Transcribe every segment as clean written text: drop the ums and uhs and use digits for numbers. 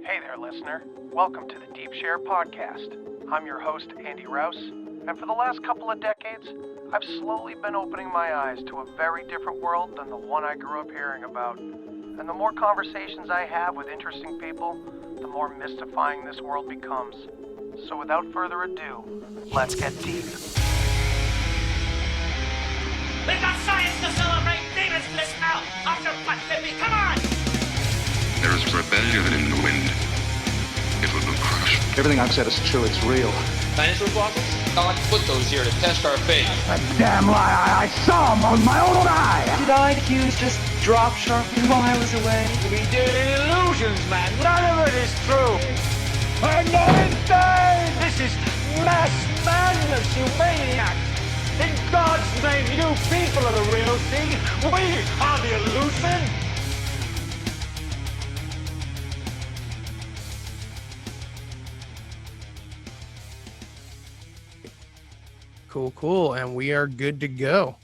Hey there, listener. Welcome to the Deep Share Podcast. I'm your host, Andy Rouse, and for the last couple of decades, I've slowly been opening my eyes to a very different world than the one I grew up hearing about. And the more conversations I have with interesting people, the more mystifying this world becomes. So without further ado, let's get deep. We've got science to celebrate! Demons bliss out! After what, baby? Come on! There is rebellion in the wind. It will crush. Everything I've said is true. It's real. Dinosaur fossils? God put those here to test our faith. A damn lie. I saw them with my own eye. Did IQs just drop sharply while I was away? We did illusions, man! None of it is true! I'm not insane. This is mass madness, you maniacs! In God's name, you people are the real thing! We are the illusion! Cool. And we are good to go.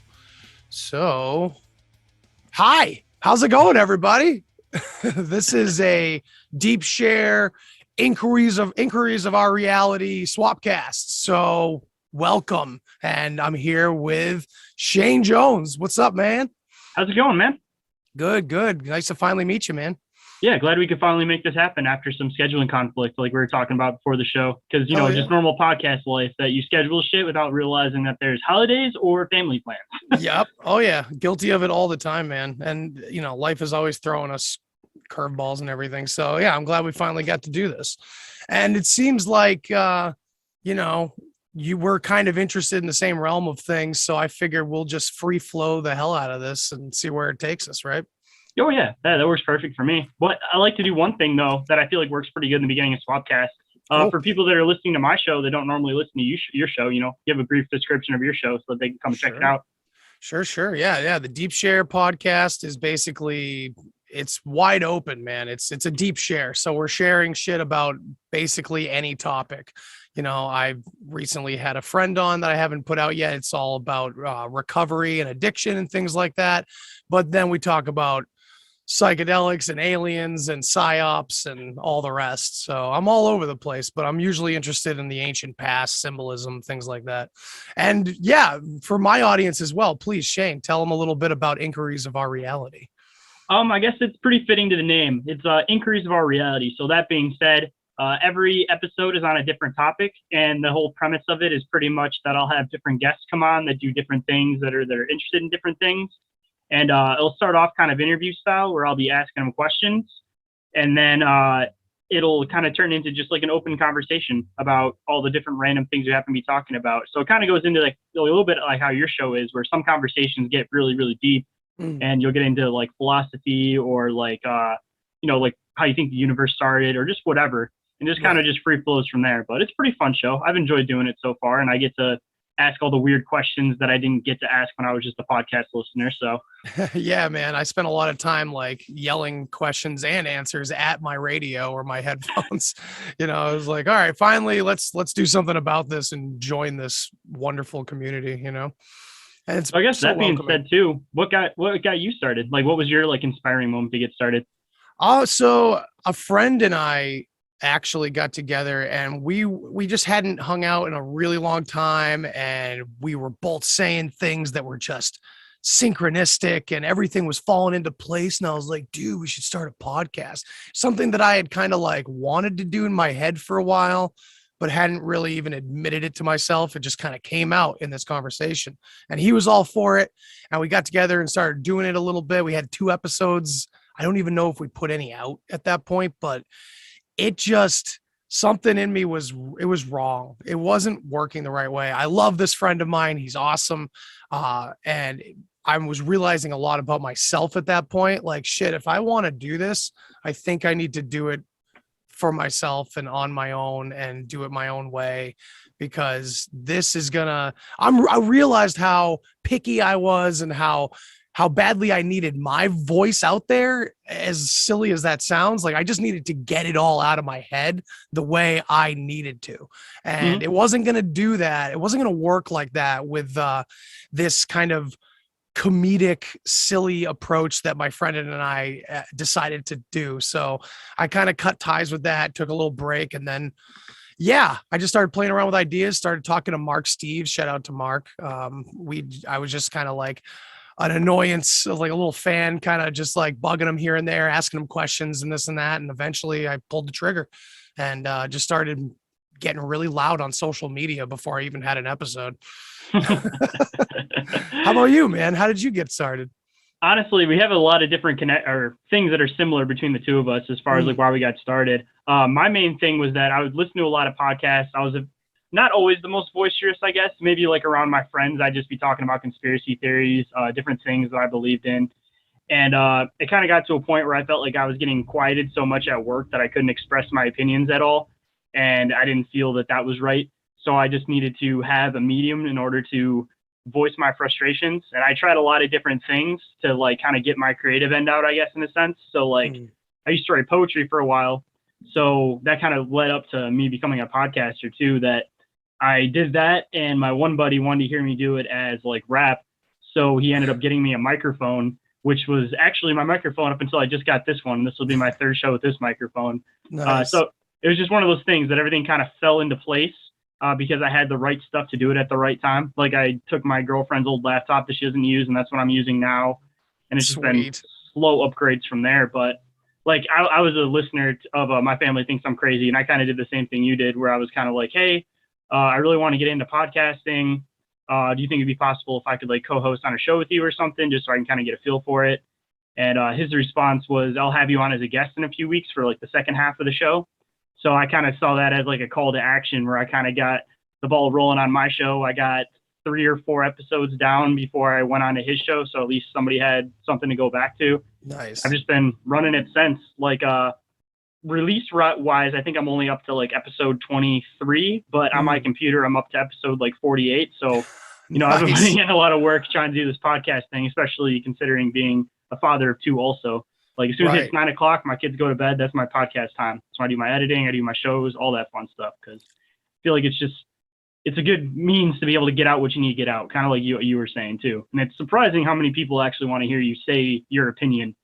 So, hi. How's it going, everybody? This is a Deep Share Inquiries of Our Reality Swapcast. So, welcome. And I'm here with Shayn Jones. What's up, man? How's it going, man? Good. Nice to finally meet you, man. Yeah, glad we could finally make this happen after some scheduling conflict like we were talking about before the show. Because, just normal podcast life that you schedule shit without realizing that there's holidays or family plans. Yep. Oh, yeah. Guilty of it all the time, man. And, life is always throwing us curveballs and everything. So, yeah, I'm glad we finally got to do this. And it seems like, you were kind of interested in the same realm of things. So I figured we'll just free flow the hell out of this and see where it takes us, right? Oh, yeah, that works perfect for me. But I like to do one thing, though, that I feel like works pretty good in the beginning of Swapcast. Cool. For people that are listening to my show that don't normally listen to your show, give a brief description of your show so that they can come check it out. Sure. Yeah. The Deep Share podcast is basically, it's wide open, man. It's a deep share. So we're sharing shit about basically any topic. I've recently had a friend on that I haven't put out yet. It's all about recovery and addiction and things like that. But then we talk about psychedelics and aliens and psyops and all the rest. So I'm all over the place, but I'm usually interested in the ancient past, symbolism, things like that. And yeah, for my audience as well, please, Shayn, tell them a little bit about Inquiries of Our Reality. I guess it's pretty fitting to the name. It's Inquiries of Our Reality. So that being said, every episode is on a different topic, and the whole premise of it is pretty much that I'll have different guests come on that do different things that are interested in different things. And it'll start off kind of interview style where I'll be asking them questions, and then it'll kind of turn into just like an open conversation about all the different random things we happen to be talking about. So it kind of goes into like a little bit like how your show is, where some conversations get really, really deep, and you'll get into like philosophy or like like how you think the universe started or just whatever, and just kind of just free flows from there. But it's a pretty fun show. I've enjoyed doing it so far, and I get to ask all the weird questions that I didn't get to ask when I was just a podcast listener. So yeah, man, I spent a lot of time like yelling questions and answers at my radio or my headphones. I was like, all right, finally, let's do something about this and join this wonderful community, And it's I guess so that being welcoming. said too, what got you started? Like, what was your like inspiring moment to get started? Oh, so a friend and I actually got together, and we just hadn't hung out in a really long time, and we were both saying things that were just synchronistic and everything was falling into place. And I was like, dude, we should start a podcast. Something that I had kind of like wanted to do in my head for a while, but hadn't really even admitted it to myself. It just kind of came out in this conversation, and he was all for it. And we got together and started doing it a little bit. We had 2 episodes. I don't even know if we put any out at that point, but it just, something in me it was wrong. It wasn't working the right way. I love this friend of mine. He's awesome. And I was realizing a lot about myself at that point. Like, shit, if I want to do this, I think I need to do it for myself and on my own and do it my own way, because this is I realized how picky I was and how badly I needed my voice out there. As silly as that sounds, like I just needed to get it all out of my head the way I needed to. And it wasn't going to do that. It wasn't going to work like that with this kind of comedic, silly approach that my friend and I decided to do. So I kind of cut ties with that, took a little break, and then yeah, I just started playing around with ideas, started talking to Mark Steves. Shout out to Mark. I was just kind of like an annoyance, like a little fan, kind of just like bugging him here and there, asking him questions and this and that. And eventually I pulled the trigger and just started getting really loud on social media before I even had an episode. How about you, man? How did you get started? Honestly, we have a lot of different things that are similar between the two of us as far as like why we got started. My main thing was that I would listen to a lot of podcasts. I was not always the most boisterous, I guess. Maybe like around my friends, I'd just be talking about conspiracy theories, different things that I believed in. And it kind of got to a point where I felt like I was getting quieted so much at work that I couldn't express my opinions at all. And I didn't feel that that was right. So I just needed to have a medium in order to voice my frustrations. And I tried a lot of different things to like kind of get my creative end out, I guess, in a sense. So like I used to write poetry for a while. So that kind of led up to me becoming a podcaster too, that I did that. And my one buddy wanted to hear me do it as like rap. So he ended up getting me a microphone, which was actually my microphone up until I just got this one. This will be my third show with this microphone. Nice. So it was just one of those things that everything kind of fell into place. Because I had the right stuff to do it at the right time. Like I took my girlfriend's old laptop that she doesn't use, and that's what I'm using now. And it's just been slow upgrades from there. But like I was a listener of My Family Thinks I'm Crazy, and I kind of did the same thing you did, where I was kind of like, hey, I really want to get into podcasting. Do you think it'd be possible if I could like co-host on a show with you or something, just so I can kind of get a feel for it? And his response was, I'll have you on as a guest in a few weeks for like the second half of the show. So I kind of saw that as like a call to action, where I kind of got the ball rolling on my show. I got 3 or 4 episodes down before I went on to his show. So at least somebody had something to go back to. Nice. I've just been running it since. Like release wise, I think I'm only up to like episode 23, but on my computer, I'm up to episode like 48. So, you know, I've been putting in a lot of work trying to do this podcast thing, especially considering being a father of 2 also. Like as soon as it's 9 o'clock, my kids go to bed. That's my podcast time. So I do my editing, I do my shows, all that fun stuff. Because I feel like it's a good means to be able to get out what you need to get out. Kind of like you were saying too. And it's surprising how many people actually want to hear you say your opinion,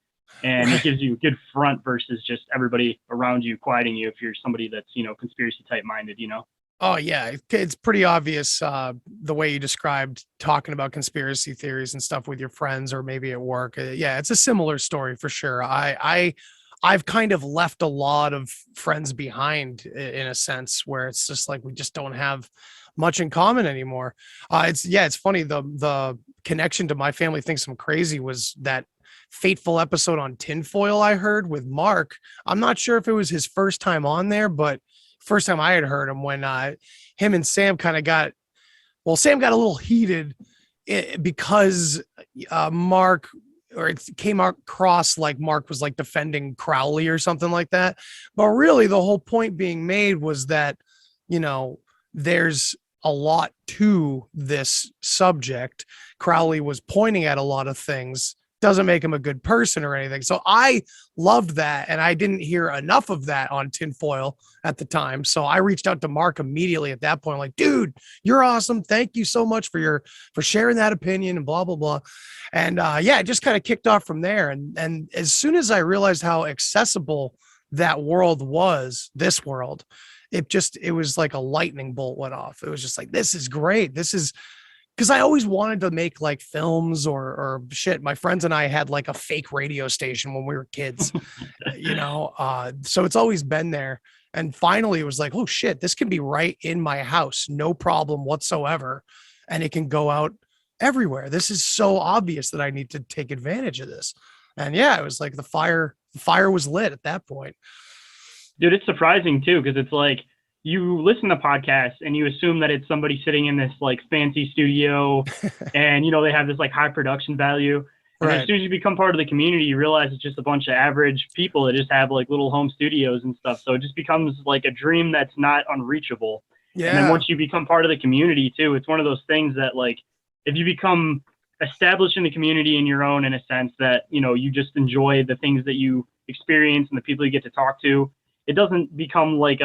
and it gives you a good front versus just everybody around you quieting you if you're somebody that's, you know, conspiracy type minded, you know. Oh yeah, it's pretty obvious the way you described talking about conspiracy theories and stuff with your friends or maybe at work. Yeah, it's a similar story for sure. I've kind of left a lot of friends behind in a sense where it's just like we just don't have much in common anymore. It's funny, the connection to My Family Thinks I'm Crazy was that fateful episode on tinfoil I heard with Mark. I'm not sure if it was his first time on there, but first time I had heard him when him and Sam kind of Sam got a little heated because Mark, or it came across like Mark was like defending Crowley or something like that. But really the whole point being made was that, you know, there's a lot to this subject. Crowley was pointing at a lot of things. Doesn't make him a good person or anything. So I loved that. And I didn't hear enough of that on tinfoil at the time. So I reached out to Mark immediately at that point, like, dude, you're awesome. Thank you so much for sharing that opinion and blah, blah, blah. And it just kind of kicked off from there. And as soon as I realized how accessible that world was, this world, it was like a lightning bolt went off. It was just like, this is great. This is, because I always wanted to make like films or shit. My friends and I had like a fake radio station when we were kids, you know? So it's always been there. And finally it was like, oh shit, this can be right in my house. No problem whatsoever. And it can go out everywhere. This is so obvious that I need to take advantage of this. And yeah, it was like the fire was lit at that point. Dude, it's surprising too, because it's like, you listen to podcasts and you assume that it's somebody sitting in this like fancy studio and, you know, they have this like high production value. And as soon as you become part of the community, you realize it's just a bunch of average people that just have like little home studios and stuff. So it just becomes like a dream that's not unreachable. Yeah. And then once you become part of the community too, it's one of those things that like, if you become established in the community in your own, in a sense that, you know, you just enjoy the things that you experience and the people you get to talk to, it doesn't become like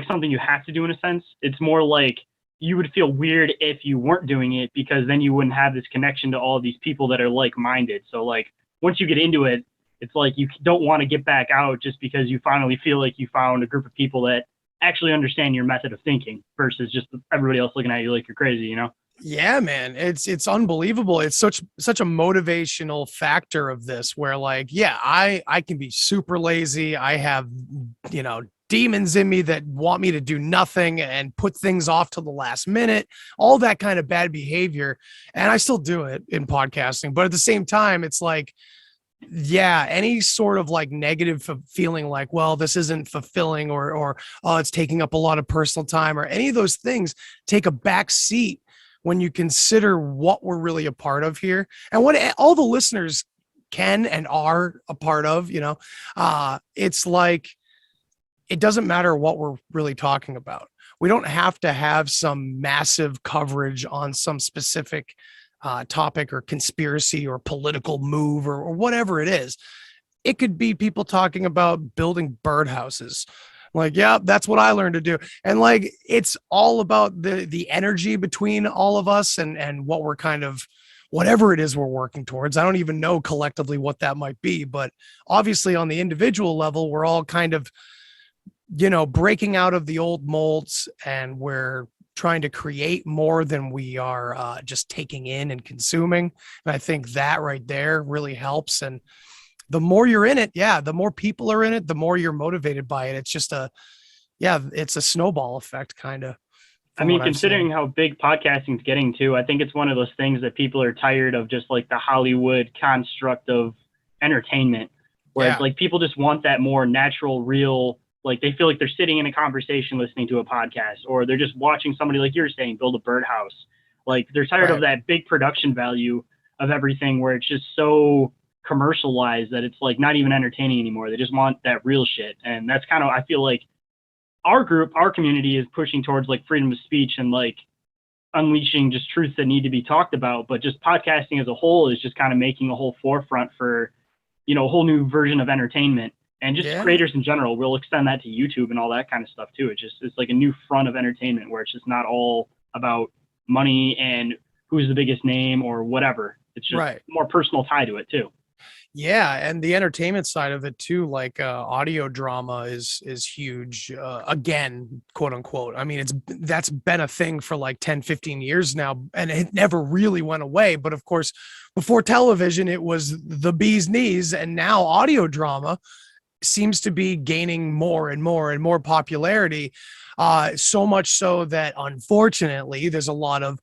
something you have to do in a sense. It's more like you would feel weird if you weren't doing it, because then you wouldn't have this connection to all of these people that are like-minded. So like once you get into it, it's like you don't want to get back out just because you finally feel like you found a group of people that actually understand your method of thinking versus just everybody else looking at you like you're crazy, you know? Yeah, man, it's unbelievable. It's such a motivational factor of this where like, yeah, I can be super lazy. I have, demons in me that want me to do nothing and put things off till the last minute, all that kind of bad behavior. And I still do it in podcasting, but at the same time, it's like, yeah, any sort of like negative feeling like, well, this isn't fulfilling or oh, it's taking up a lot of personal time, or any of those things take a back seat when you consider what we're really a part of here and what all the listeners can and are a part of. It's like, it doesn't matter what we're really talking about. We don't have to have some massive coverage on some specific topic or conspiracy or political move or whatever it is. It could be people talking about building birdhouses. Like, yeah, that's what I learned to do. And like, it's all about the energy between all of us and what we're kind of, whatever it is we're working towards. I don't even know collectively what that might be, but obviously on the individual level, we're all kind of, breaking out of the old molds, and we're trying to create more than we are just taking in and consuming. And I think that right there really helps. And the more you're in it, the more people are in it, the more you're motivated by it. It's just it's a snowball effect kind of. I mean, considering how big podcasting is getting to, I think it's one of those things that people are tired of, just like the Hollywood construct of entertainment, where it's like people just want that more natural, real, like they feel like they're sitting in a conversation listening to a podcast, or they're just watching somebody, like you're saying, build a birdhouse. Like they're tired of that big production value of everything, where it's just so commercialized that it's like not even entertaining anymore. They just want that real shit. And that's kind of, I feel like our community is pushing towards like freedom of speech and like unleashing just truths that need to be talked about. But just podcasting as a whole is just kind of making a whole forefront for, a whole new version of entertainment. And just creators in general, we'll extend that to YouTube and all that kind of stuff too. It's like a new front of entertainment where it's just not all about money and who's the biggest name or whatever. It's just more personal tie to it too. Yeah, and the entertainment side of it too, like audio drama is huge. Again, quote unquote. I mean, that's been a thing for like 10, 15 years now, and it never really went away. But of course, before television, it was the bee's knees, and now audio drama seems to be gaining more and more and more popularity. So much so that unfortunately there's a lot of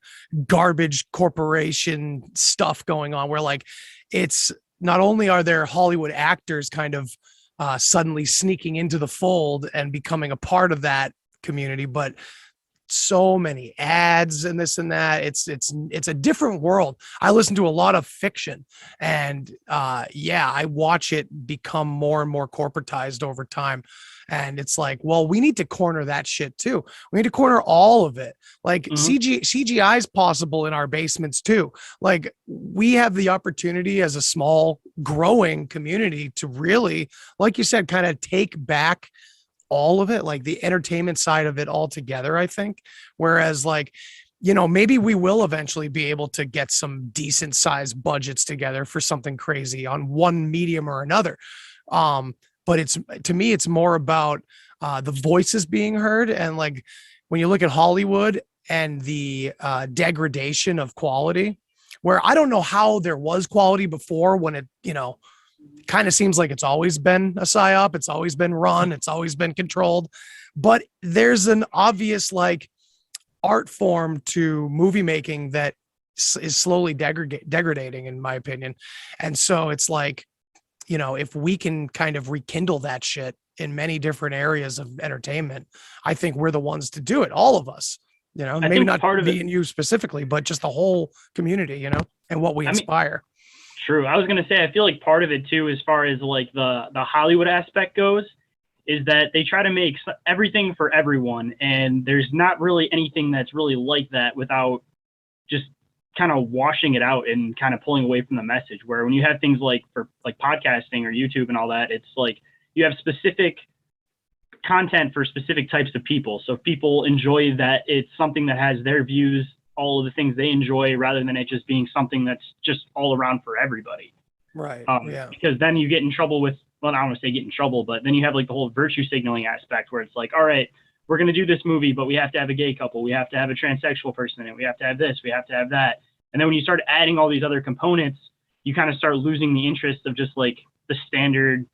garbage corporation stuff going on where like it's not only are there Hollywood actors kind of suddenly sneaking into the fold and becoming a part of that community, but so many ads and this and that. It's a different world. I listen to a lot of fiction, and I watch it become more and more corporatized over time. And it's like, well, we need to corner that shit too. We need to corner all of it. Like CGI is possible in our basements too. Like we have the opportunity as a small growing community to really, like you said, kind of take back all of it, like the entertainment side of it all together, I think. Whereas like, maybe we will eventually be able to get some decent sized budgets together for something crazy on one medium or another. But to me, it's more about the voices being heard. And like, when you look at Hollywood and the degradation of quality, where I don't know how there was quality before when it, kind of seems like it's always been a psyop. It's always been run. It's always been controlled, but there's an obvious like art form to movie making that is slowly degrading in my opinion. And so it's like, if we can kind of rekindle that shit in many different areas of entertainment, I think we're the ones to do it. All of us, maybe not part of me and you specifically, but just the whole community, and what we inspire. True. I was going to say, I feel like part of it too, as far as like the Hollywood aspect goes, is that they try to make everything for everyone. And there's not really anything that's really like that without just kind of washing it out and kind of pulling away from the message. Where when you have things like for like podcasting or YouTube and all that, it's like you have specific content for specific types of people. So if people enjoy that it's something that has their views, all of the things they enjoy, rather than it just being something that's just all around for everybody. Right. Because then you get in trouble with, well, I don't want to say get in trouble, but then you have like the whole virtue signaling aspect where it's like, all right, we're going to do this movie, but we have to have a gay couple. We have to have a transsexual person in it. We have to have this. We have to have that. And then when you start adding all these other components, you kind of start losing the interest of just like the standard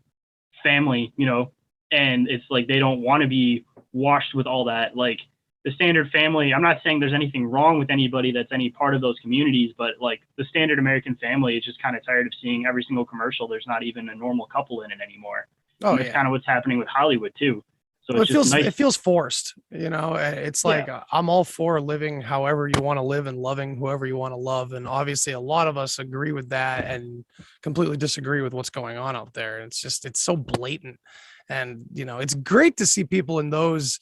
family, you know, and it's like they don't want to be washed with all that. Like the standard family, I'm not saying there's anything wrong with anybody that's any part of those communities, but like the standard American family is just kind of tired of seeing every single commercial. There's not even a normal couple in it anymore. Oh, and that's kind of what's happening with Hollywood too. So well, it's just nice. It feels forced, you know. It's like I'm all for living however you want to live and loving whoever you want to love, and obviously a lot of us agree with that and completely disagree with what's going on out there. It's so blatant, and you know, it's great to see people in those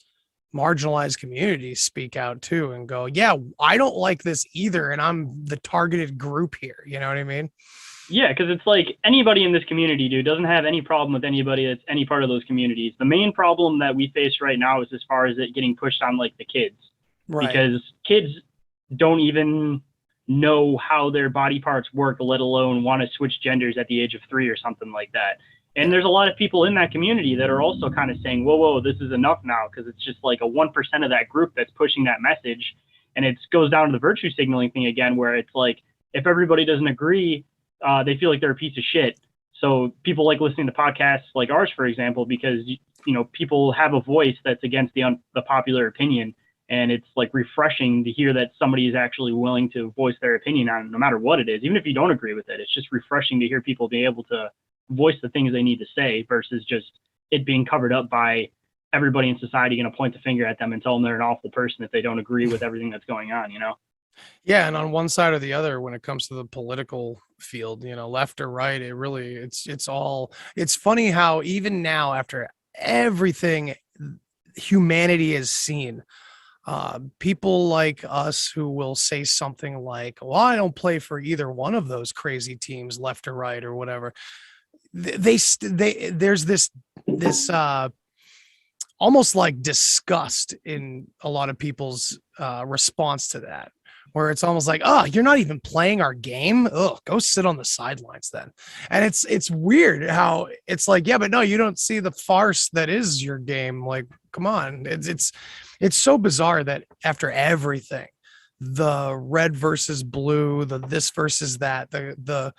marginalized communities speak out too and go, yeah, I don't like this either, and I'm the targeted group here. You know what I mean? Yeah, because it's like anybody in this community, dude, doesn't have any problem with anybody that's any part of those communities. The main problem that we face right now is as far as it getting pushed on like the kids. Right. Because kids don't even know how their body parts work, let alone want to switch genders at the age of 3 or something like that. And there's a lot of people in that community that are also kind of saying, whoa, this is enough now, because it's just like a 1% of that group that's pushing that message. And it goes down to the virtue signaling thing again, where it's like, if everybody doesn't agree, they feel like they're a piece of shit. So people like listening to podcasts like ours, for example, because, you know, people have a voice that's against the popular opinion. And it's like refreshing to hear that somebody is actually willing to voice their opinion on it, no matter what it is. Even if you don't agree with it, it's just refreshing to hear people be able to voice the things they need to say versus just it being covered up by everybody in society going to point the finger at them and tell them they're an awful person if they don't agree with everything that's going on, you know? Yeah, and on one side or the other, when it comes to the political field, you know, left or right, it's funny how even now, after everything humanity has seen, people like us who will say something like, well, I don't play for either one of those crazy teams, left or right or whatever. There's this almost like disgust in a lot of people's response to that, where it's almost like, oh, you're not even playing our game. Oh, go sit on the sidelines then. And it's weird how it's like, yeah, but no, you don't see the farce that is your game. Like, come on. It's so bizarre that after everything, the red versus blue, the this versus that, the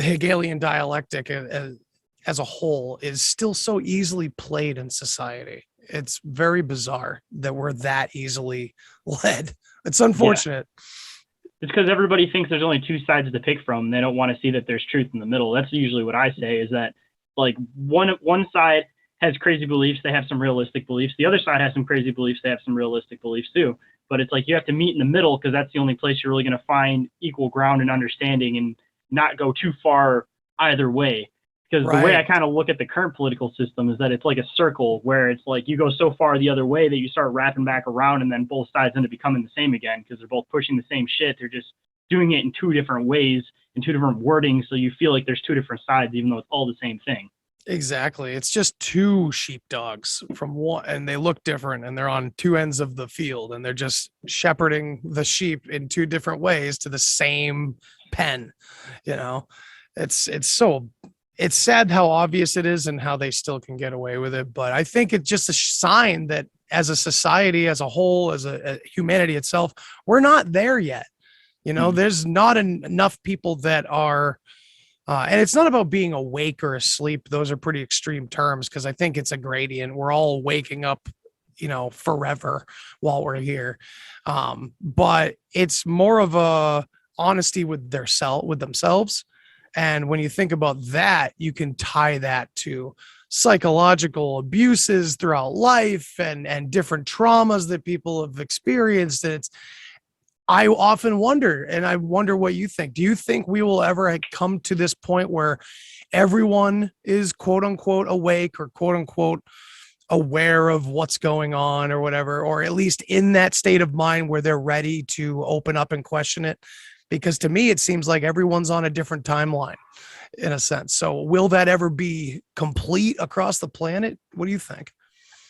Hegelian dialectic as a whole is still so easily played in society. It's very bizarre that we're that easily led. It's unfortunate. Yeah. It's because everybody thinks there's only two sides to pick from. They don't want to see that there's truth in the middle. That's usually what I say, is that like one side has crazy beliefs. They have some realistic beliefs. The other side has some crazy beliefs. They have some realistic beliefs too. But it's like you have to meet in the middle, because that's the only place you're really going to find equal ground and understanding and not go too far either way. Because the way I kind of look at the current political system is that it's like a circle where it's like you go so far the other way that you start wrapping back around, and then both sides end up becoming the same again, because they're both pushing the same shit. They're just doing it in two different ways, in two different wordings. So you feel like there's two different sides, even though it's all the same thing. Exactly. It's just two sheepdogs from one, and they look different, and they're on two ends of the field, and they're just shepherding the sheep in two different ways to the same pen. You know, it's sad how obvious it is and how they still can get away with it. But I think it's just a sign that as a society, as a whole, as a humanity itself, we're not there yet. You know, there's not enough people that are, and it's not about being awake or asleep. Those are pretty extreme terms, because I think it's a gradient. We're all waking up, you know, forever while we're here. But it's more of a honesty with themselves. And when you think about that, you can tie that to psychological abuses throughout life and different traumas that people have experienced. And I often wonder, and I wonder what you think. Do you think we will ever come to this point where everyone is quote unquote awake or quote unquote aware of what's going on or whatever, or at least in that state of mind where they're ready to open up and question it? Because to me, it seems like everyone's on a different timeline in a sense. So will that ever be complete across the planet? What do you think?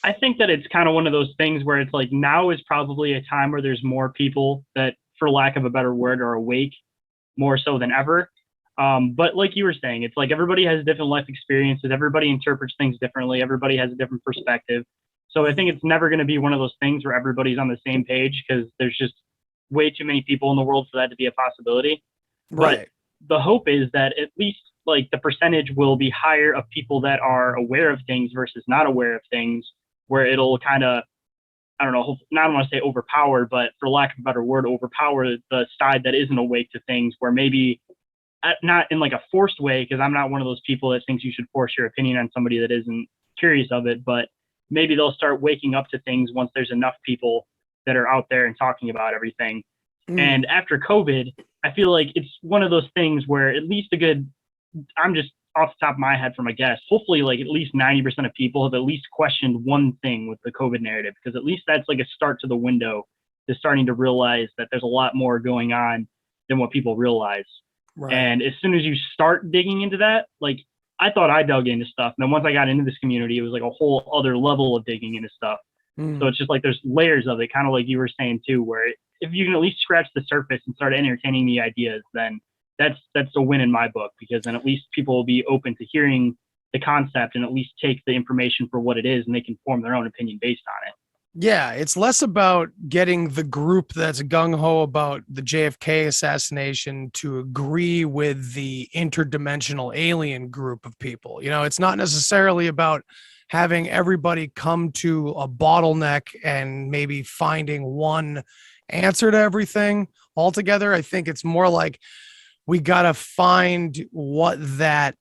I think that it's kind of one of those things where it's like now is probably a time where there's more people that, for lack of a better word, are awake more so than ever. But like you were saying, it's like everybody has different life experiences. Everybody interprets things differently. Everybody has a different perspective. So I think it's never going to be one of those things where everybody's on the same page because there's just way too many people in the world for that to be a possibility. Right. But the hope is that at least like the percentage will be higher of people that are aware of things versus not aware of things, where it'll kind of, I don't know, not want to say overpower, but for lack of a better word, overpower the side that isn't awake to things, where maybe not in like a forced way, because I'm not one of those people that thinks you should force your opinion on somebody that isn't curious of it, but maybe they'll start waking up to things once there's enough people that are out there and talking about everything. And after COVID, I feel like it's one of those things where at least I'm just off the top of my head from a guess, hopefully like at least 90% of people have at least questioned one thing with the COVID narrative, because at least that's like a start to the window to starting to realize that there's a lot more going on than what people realize. Right. And as soon as you start digging into that, like I thought I dug into stuff. And then once I got into this community, it was like a whole other level of digging into stuff. So it's just like there's layers of it, kind of like you were saying too, where if you can at least scratch the surface and start entertaining the ideas, then that's a win in my book, because then at least people will be open to hearing the concept and at least take the information for what it is, and they can form their own opinion based on it. Yeah, it's less about getting the group that's gung-ho about the JFK assassination to agree with the interdimensional alien group of people. You know, it's not necessarily about having everybody come to a bottleneck and maybe finding one answer to everything altogether. I think it's more like we got to find what that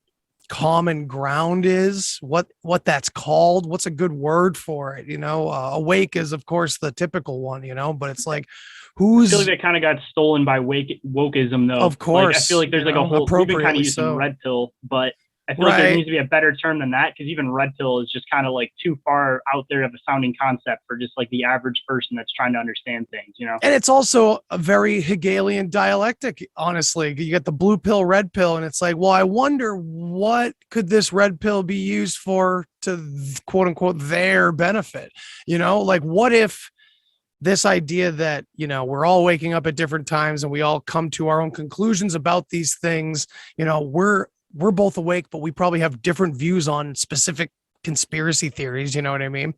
common ground is, what that's called, what's a good word for it, you know. Awake is of course the typical one, you know, but it's like I feel like that kind of got stolen by wokeism though. Of course, like, I feel like there's like a whole, we've been kind of using red pill, but I feel like there needs to be a better term than that, because even red pill is just kind of like too far out there of a sounding concept for just like the average person that's trying to understand things, you know. And it's also a very Hegelian dialectic, honestly. You get the blue pill, red pill, and it's like, well, I wonder what could this red pill be used for to quote unquote their benefit, you know. Like what if this idea that, you know, we're all waking up at different times and we all come to our own conclusions about these things, you know, we're both awake, but we probably have different views on specific conspiracy theories. You know what I mean?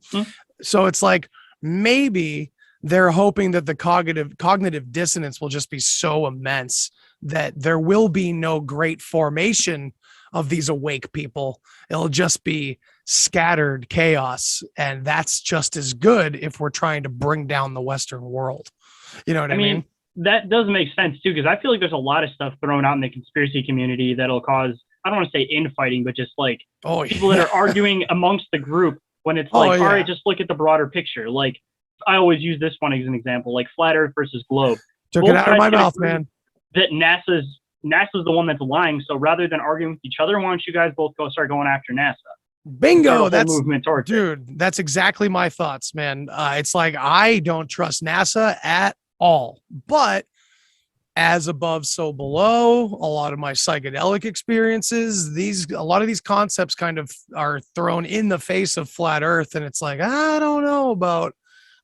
So it's like, maybe they're hoping that the cognitive dissonance will just be so immense that there will be no great formation of these awake people. It'll just be scattered chaos. And that's just as good if we're trying to bring down the Western world. You know what I mean? That does make sense too, because I feel like there's a lot of stuff thrown out in the conspiracy community that'll cause, I don't want to say infighting, but just like people that are arguing amongst the group, when it's like, all right, just look at the broader picture. Like I always use this one as an example, like flat Earth versus globe. Took it out of my mouth, man. That NASA's the one that's lying. So rather than arguing with each other, why don't you guys both start going after NASA? Bingo. That's movement towards dude. That's exactly my thoughts, man. It's like, I don't trust NASA at all, but as above, so below. A lot of my psychedelic experiences, a lot of these concepts kind of are thrown in the face of flat Earth, and it's like, I don't know about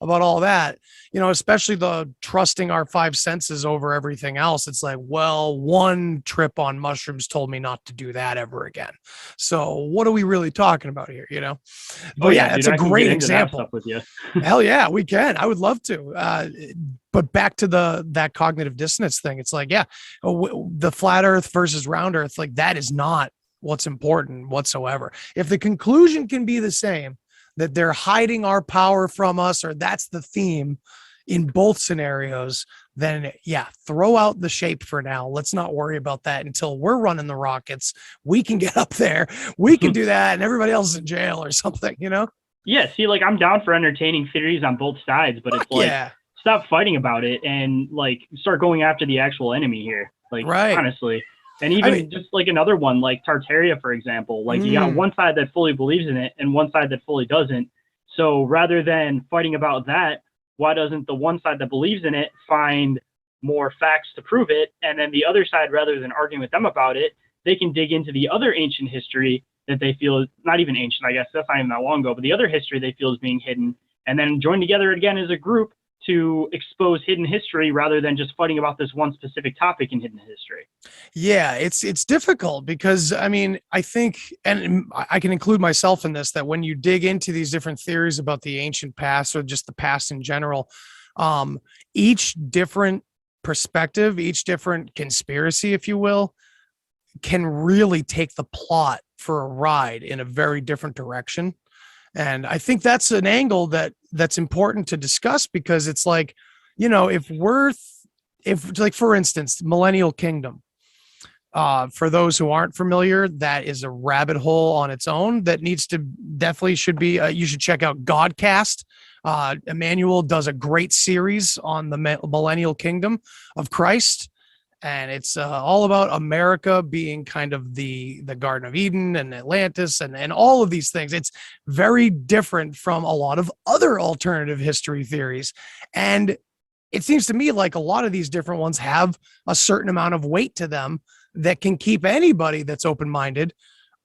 all that, you know, especially the trusting our five senses over everything else. It's like, well, one trip on mushrooms told me not to do that ever again. So what are we really talking about here, you know? But it's a great example. With you. Hell yeah, we can. I would love to. But back to that cognitive dissonance thing. It's like, the flat Earth versus round Earth, like that is not what's important whatsoever. If the conclusion can be the same, that they're hiding our power from us, or that's the theme in both scenarios, then throw out the shape for now. Let's not worry about that until we're running the rockets. We can get up there. We can do that, and everybody else is in jail or something, you know? Yeah, see, like I'm down for entertaining theories on both sides, but it's like, stop fighting about it and like start going after the actual enemy here. Like, honestly. And even just like another one, like Tartaria, for example, like you got one side that fully believes in it and one side that fully doesn't. So rather than fighting about that, why doesn't the one side that believes in it find more facts to prove it? And then the other side, rather than arguing with them about it, they can dig into the other ancient history that they feel is not even ancient, I guess that's not even that long ago, but the other history they feel is being hidden, and then join together again as a group to expose hidden history rather than just fighting about this one specific topic in hidden history. Yeah, it's difficult because I mean, I think, and I can include myself in this, that when you dig into these different theories about the ancient past or just the past in general, each different perspective, each different conspiracy, if you will, can really take the plot for a ride in a very different direction. And I think that's an angle that's important to discuss, because it's like, you know, if like, for instance, Millennial Kingdom, for those who aren't familiar, that is a rabbit hole on its own that should be, you should check out Godcast. Emmanuel does a great series on the Millennial Kingdom of Christ. And it's all about America being kind of the Garden of Eden and Atlantis and all of these things. It's very different from a lot of other alternative history theories. And it seems to me like a lot of these different ones have a certain amount of weight to them that can keep anybody that's open-minded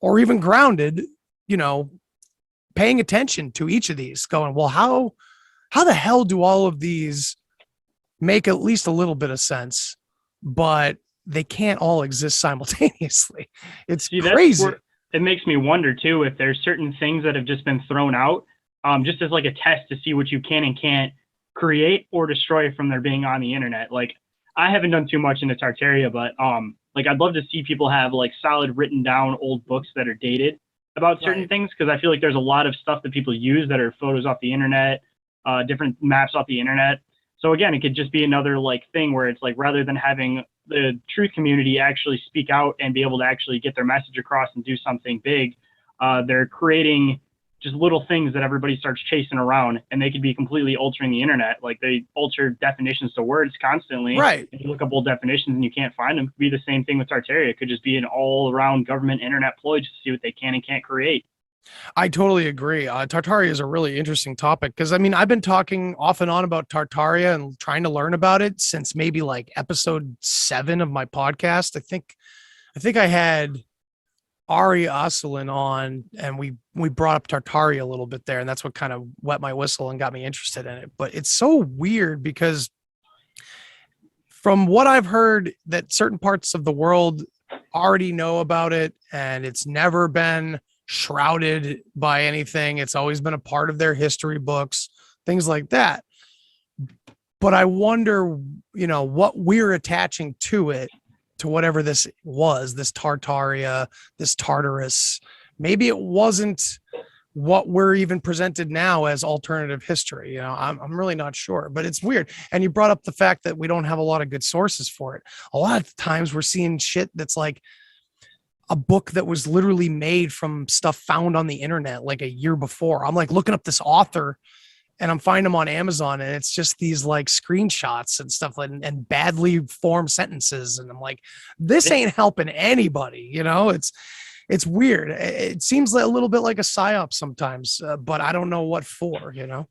or even grounded, you know, paying attention to each of these, going, well, how the hell do all of these make at least a little bit of sense? But they can't all exist simultaneously. It's crazy. It makes me wonder too, if there's certain things that have just been thrown out, just as like a test to see what you can and can't create or destroy from their being on the internet. Like, I haven't done too much into Tartaria, but like, I'd love to see people have like solid written down old books that are dated about certain things, because I feel like there's a lot of stuff that people use that are photos off the internet, different maps off the internet. So again, it could just be another like thing where it's like, rather than having the truth community actually speak out and be able to actually get their message across and do something big, they're creating just little things that everybody starts chasing around, and they could be completely altering the internet. Like, they alter definitions to words constantly. Right. If you look up old definitions and you can't find them, it could be the same thing with Tartaria. It could just be an all around government internet ploy just to see what they can and can't create. I totally agree. Tartaria is a really interesting topic, because I mean, I've been talking off and on about Tartaria and trying to learn about it since maybe like episode 7 of my podcast. I think I had Ari Aselin on, and we brought up Tartaria a little bit there, and that's what kind of wet my whistle and got me interested in it. But it's so weird because from what I've heard, that certain parts of the world already know about it, and it's never been shrouded by anything. It's always been a part of their history books, things like that. But I wonder, you know, what we're attaching to it, to whatever this was, this Tartaria, this Tartarus. Maybe it wasn't what we're even presented now as alternative history. You know, I'm really not sure, but it's weird. And you brought up the fact that we don't have a lot of good sources for it. A lot of times we're seeing shit that's like a book that was literally made from stuff found on the internet like a year before. I'm like looking up this author, and I'm finding them on Amazon, and it's just these like screenshots and stuff like, and badly formed sentences. And I'm like, this ain't helping anybody. You know, it's weird. It seems like a little bit like a psyop sometimes, but I don't know what for, you know?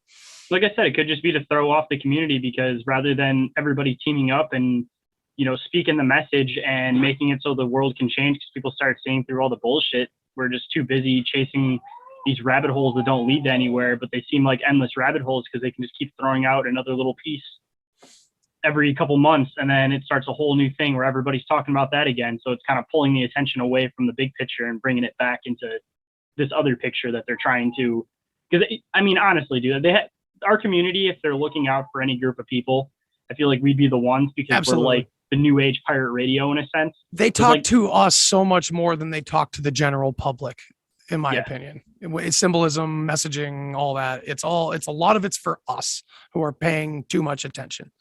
Like I said, it could just be to throw off the community, because rather than everybody teaming up and, you know, speaking the message and making it so the world can change, because people start seeing through all the bullshit, we're just too busy chasing these rabbit holes that don't lead to anywhere, but they seem like endless rabbit holes because they can just keep throwing out another little piece every couple months, and then it starts a whole new thing where everybody's talking about that again. So it's kind of pulling the attention away from the big picture and bringing it back into this other picture that they're trying to, because I mean, honestly, dude, our community, if they're looking out for any group of people, I feel like we'd be the ones, because Absolutely. We're like the new age pirate radio in a sense. They talk to us so much more than they talk to the general public, in my opinion. It's symbolism, messaging, all that. It's a lot of it's for us who are paying too much attention.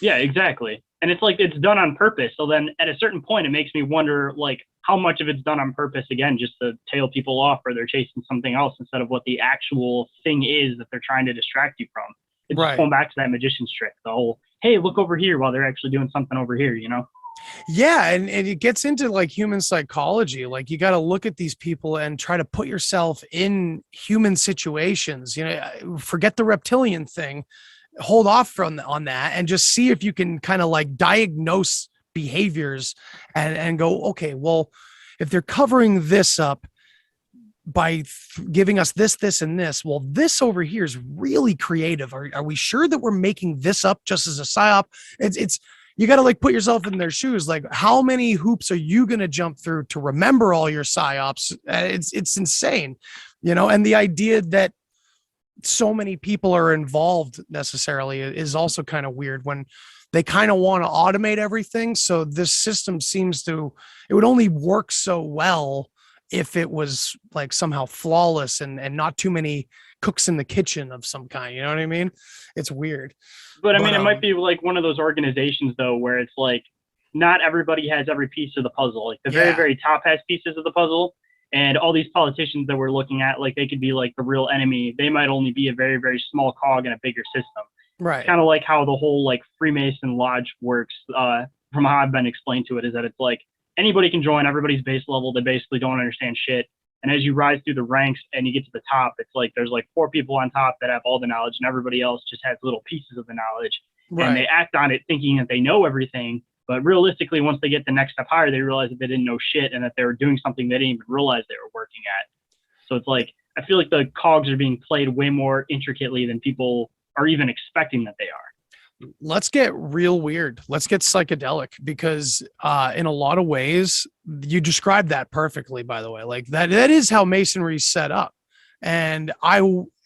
Yeah, exactly. And it's like, it's done on purpose. So then at a certain point, it makes me wonder, like, how much of it's done on purpose, again, just to tail people off, or they're chasing something else instead of what the actual thing is that they're trying to distract you from. It's just going back to that magician's trick, the whole, hey, look over here, while they're actually doing something over here, you know? Yeah, and it gets into like human psychology. Like, you got to look at these people and try to put yourself in human situations. You know, forget the reptilian thing, hold off on that, and just see if you can kind of like diagnose behaviors and go, okay, well, if they're covering this up, giving us this, and this. Well, this over here is really creative. Are we sure that we're making this up just as a psyop? It's you got to like put yourself in their shoes. Like, how many hoops are you going to jump through to remember all your psyops? It's insane, and the idea that so many people are involved necessarily is also kind of weird when they kind of want to automate everything. So this system it would only work so well if it was like somehow flawless and not too many cooks in the kitchen of some kind. You know what I mean? It's weird. But I mean, it might be like one of those organizations though, where it's like, not everybody has every piece of the puzzle. Like the very, very top has pieces of the puzzle. And all these politicians that we're looking at, like they could be like the real enemy. They might only be a very, very small cog in a bigger system. Right. Kind of like how the whole like Freemason Lodge works, from how I've been explained to it, is that it's like anybody can join, everybody's base level. They basically don't understand shit. And as you rise through the ranks and you get to the top, it's like there's like 4 people on top that have all the knowledge and everybody else just has little pieces of the knowledge. Right. And they act on it thinking that they know everything. But realistically, once they get the next step higher, they realize that they didn't know shit and that they were doing something they didn't even realize they were working at. So it's like, I feel like the cogs are being played way more intricately than people are even expecting that they are. Let's get real weird. Let's get psychedelic, because in a lot of ways, you described that perfectly, by the way. Like that is how masonry is set up. And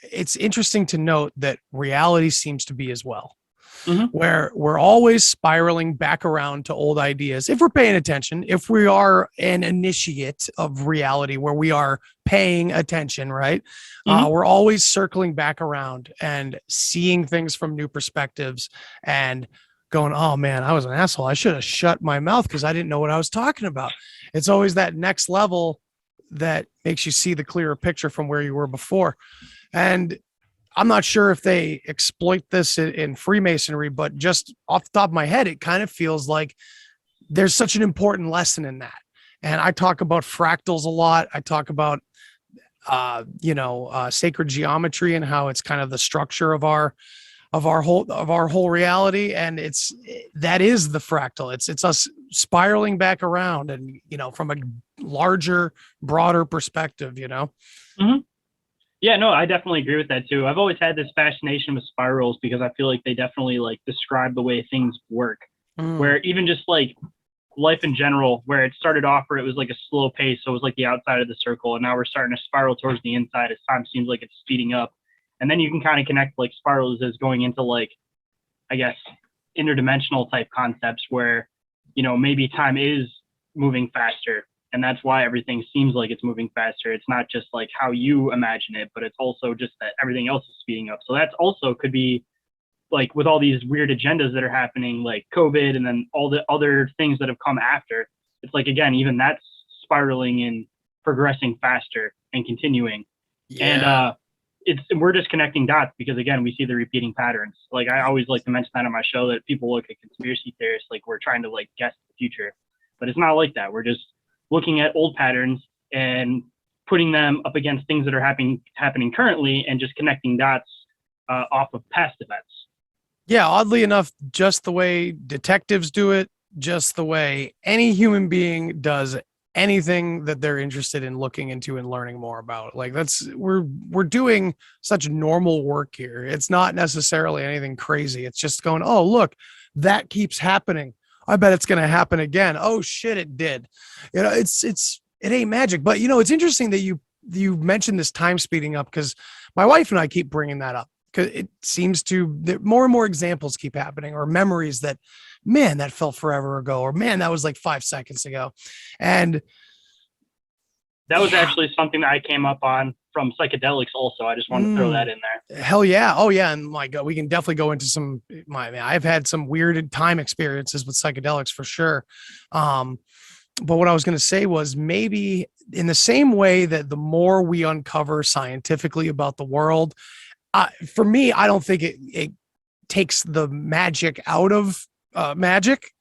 it's interesting to note that reality seems to be as well. Mm-hmm. Where we're always spiraling back around to old ideas. If we're paying attention, if we are an initiate of reality where we are paying attention, right? Mm-hmm. We're always circling back around and seeing things from new perspectives and going, oh man, I was an asshole. I should have shut my mouth because I didn't know what I was talking about. It's always that next level that makes you see the clearer picture from where you were before. And I'm not sure if they exploit this in Freemasonry, but just off the top of my head, it kind of feels like there's such an important lesson in that. And I talk about fractals a lot. I talk about, sacred geometry and how it's kind of the structure of our whole reality. And that is the fractal. It's us spiraling back around and, from a larger, broader perspective, Mm-hmm. Yeah, no, I definitely agree with that too. I've always had this fascination with spirals because I feel like they definitely like describe the way things work. Where even just like life in general, where it started off where it was like a slow pace, so it was like the outside of the circle, and now we're starting to spiral towards the inside as time seems like it's speeding up. And then you can kind of connect like spirals as going into like, I guess, interdimensional type concepts where, maybe time is moving faster. And that's why everything seems like it's moving faster. It's not just like how you imagine it, but it's also just that everything else is speeding up. So that's also could be like with all these weird agendas that are happening, like COVID and then all the other things that have come after. It's like, again, even that's spiraling and progressing faster and continuing. Yeah. And we're just connecting dots because, again, we see the repeating patterns. Like I always like to mention that on my show that people look at conspiracy theorists like we're trying to like guess the future, but it's not like that. We're just looking at old patterns and putting them up against things that are happening currently and just connecting dots off of past events. Yeah, oddly enough, just the way detectives do it, just the way any human being does anything that they're interested in looking into and learning more about. Like we're doing such normal work here. It's not necessarily anything crazy. It's just going, oh, look, that keeps happening. I bet it's going to happen again. Oh shit, it did. It ain't magic. But it's interesting that you mentioned this time speeding up, because my wife and I keep bringing that up because it seems that more and more examples keep happening, or memories that, man, that felt forever ago, or man, that was like 5 seconds ago. And that was actually something that I came up on from Psychedelics also. I just wanted to throw that in there. Hell yeah. Oh yeah. And my God, we can definitely go into I've had some weird time experiences with psychedelics for sure. But what I was going to say was maybe in the same way that the more we uncover scientifically about the world, for me, I don't think it takes the magic out of magic,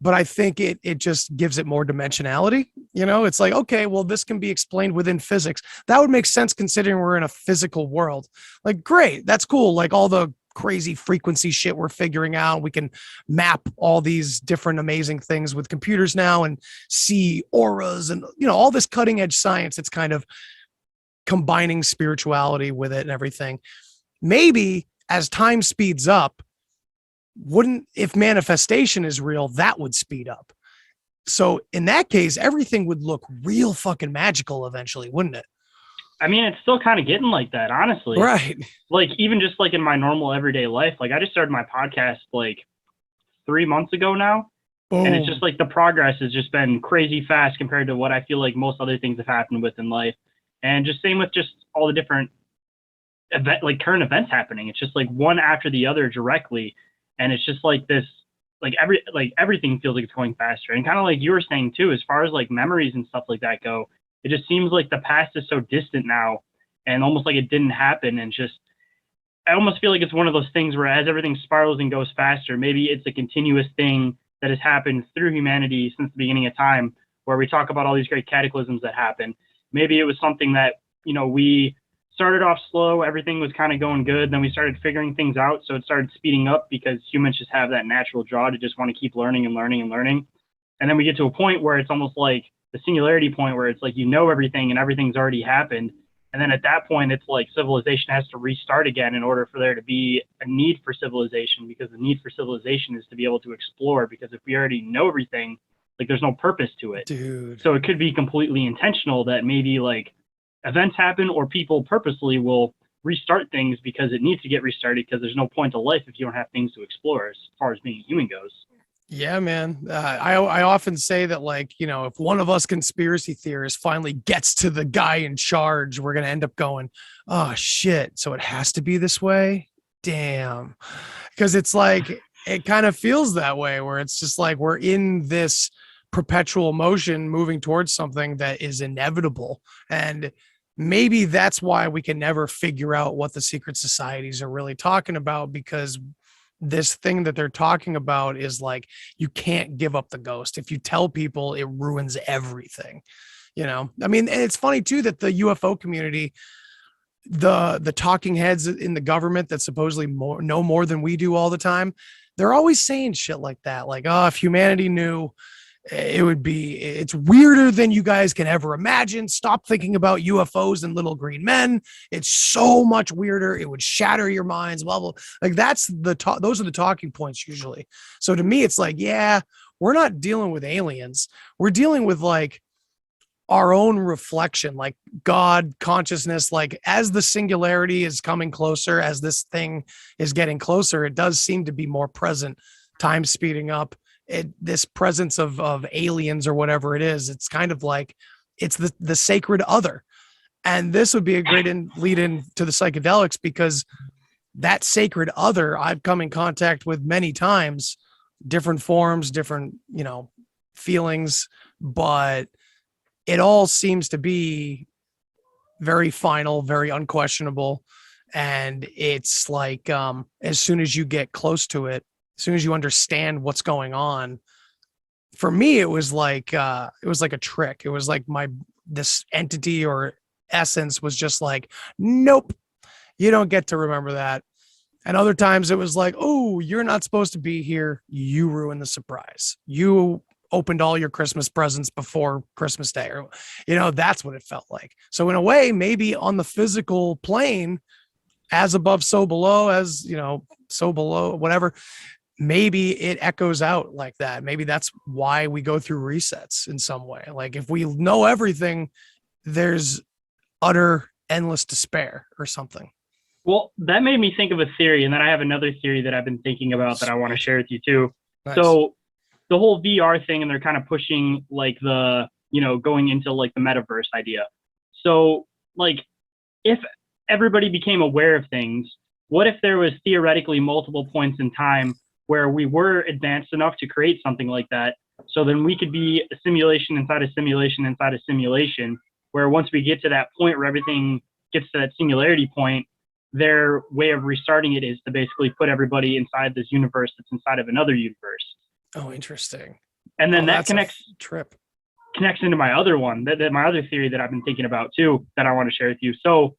but I think it just gives it more dimensionality. It's like, okay, well, this can be explained within physics. That would make sense considering we're in a physical world. Like, great, that's cool. Like all the crazy frequency shit we're figuring out. We can map all these different amazing things with computers now and see auras and, all this cutting edge science. It's kind of combining spirituality with it and everything. Maybe as time speeds up, if manifestation is real, that would speed up. So in that case, everything would look real fucking magical eventually, wouldn't it? I mean, it's still kind of getting like that, honestly. Right. Like, even just like in my normal everyday life, like I just started my podcast like 3 months ago now. Boom. And it's just like the progress has just been crazy fast compared to what I feel like most other things have happened with in life. And just same with just all the different current events happening. It's just like one after the other directly. And it's just like this, everything feels like it's going faster. And kind of like you were saying too, as far as like memories and stuff like that go, it just seems like the past is so distant now and almost like it didn't happen. And just, I almost feel like it's one of those things where as everything spirals and goes faster, maybe it's a continuous thing that has happened through humanity since the beginning of time, where we talk about all these great cataclysms that happen. Maybe it was something that, we started off slow, everything was kind of going good, then we started figuring things out, so it started speeding up because humans just have that natural draw to just want to keep learning and learning and learning. And then we get to a point where it's almost like the singularity point where it's like everything and everything's already happened. And then at that point, it's like civilization has to restart again in order for there to be a need for civilization, because the need for civilization is to be able to explore, because if we already know everything, like there's no purpose to it. Dude. So it could be completely intentional that maybe like events happen or people purposely will restart things because it needs to get restarted, because there's no point to life if you don't have things to explore as far as being human goes. Yeah, man. I often say that, like, if one of us conspiracy theorists finally gets to the guy in charge, we're going to end up going, oh, shit. So it has to be this way. Damn. Because it's like, it kind of feels that way, where it's just like we're in this perpetual motion moving towards something that is inevitable. And maybe that's why we can never figure out what the secret societies are really talking about, because this thing that they're talking about is like, you can't give up the ghost. If you tell people, it ruins everything. I mean, and it's funny too that the UFO community, the talking heads in the government that supposedly know more than we do all the time, they're always saying shit like that. Like, oh, if humanity knew, it's weirder than you guys can ever imagine. Stop thinking about UFOs and little green men. It's so much weirder. It would shatter your minds. Blah, blah. Like those are the talking points usually. So to me, it's like, yeah, we're not dealing with aliens. We're dealing with like our own reflection, like God consciousness. Like as the singularity is coming closer, as this thing is getting closer, it does seem to be more present, time speeding up. This presence of aliens or whatever it is, it's kind of like it's the sacred other. And this would be a great lead in to the psychedelics, because that sacred other I've come in contact with many times, different forms, different, feelings, but it all seems to be very final, very unquestionable. And it's like, as soon as you get close to it, as soon as you understand what's going on, for me, it was like a trick. It was like this entity or essence was just like, nope, you don't get to remember that. And other times it was like, oh, you're not supposed to be here. You ruined the surprise. You opened all your Christmas presents before Christmas Day, or, that's what it felt like. So in a way, maybe on the physical plane, as above, so below, as, so below, whatever, maybe it echoes out like that. Maybe that's why we go through resets in some way. Like if we know everything, there's utter endless despair or something. Well, that made me think of a theory. And then I have another theory that I've been thinking about that I want to share with you too. Nice. So the whole VR thing, and they're kind of pushing like going into like the metaverse idea. So like if everybody became aware of things, what if there was theoretically multiple points in time where we were advanced enough to create something like that? So then we could be a simulation inside a simulation inside a simulation, where once we get to that point where everything gets to that singularity point, their way of restarting it is to basically put everybody inside this universe that's inside of another universe. Oh, interesting. And then that connects into my other one, that my other theory that I've been thinking about too, that I want to share with you. So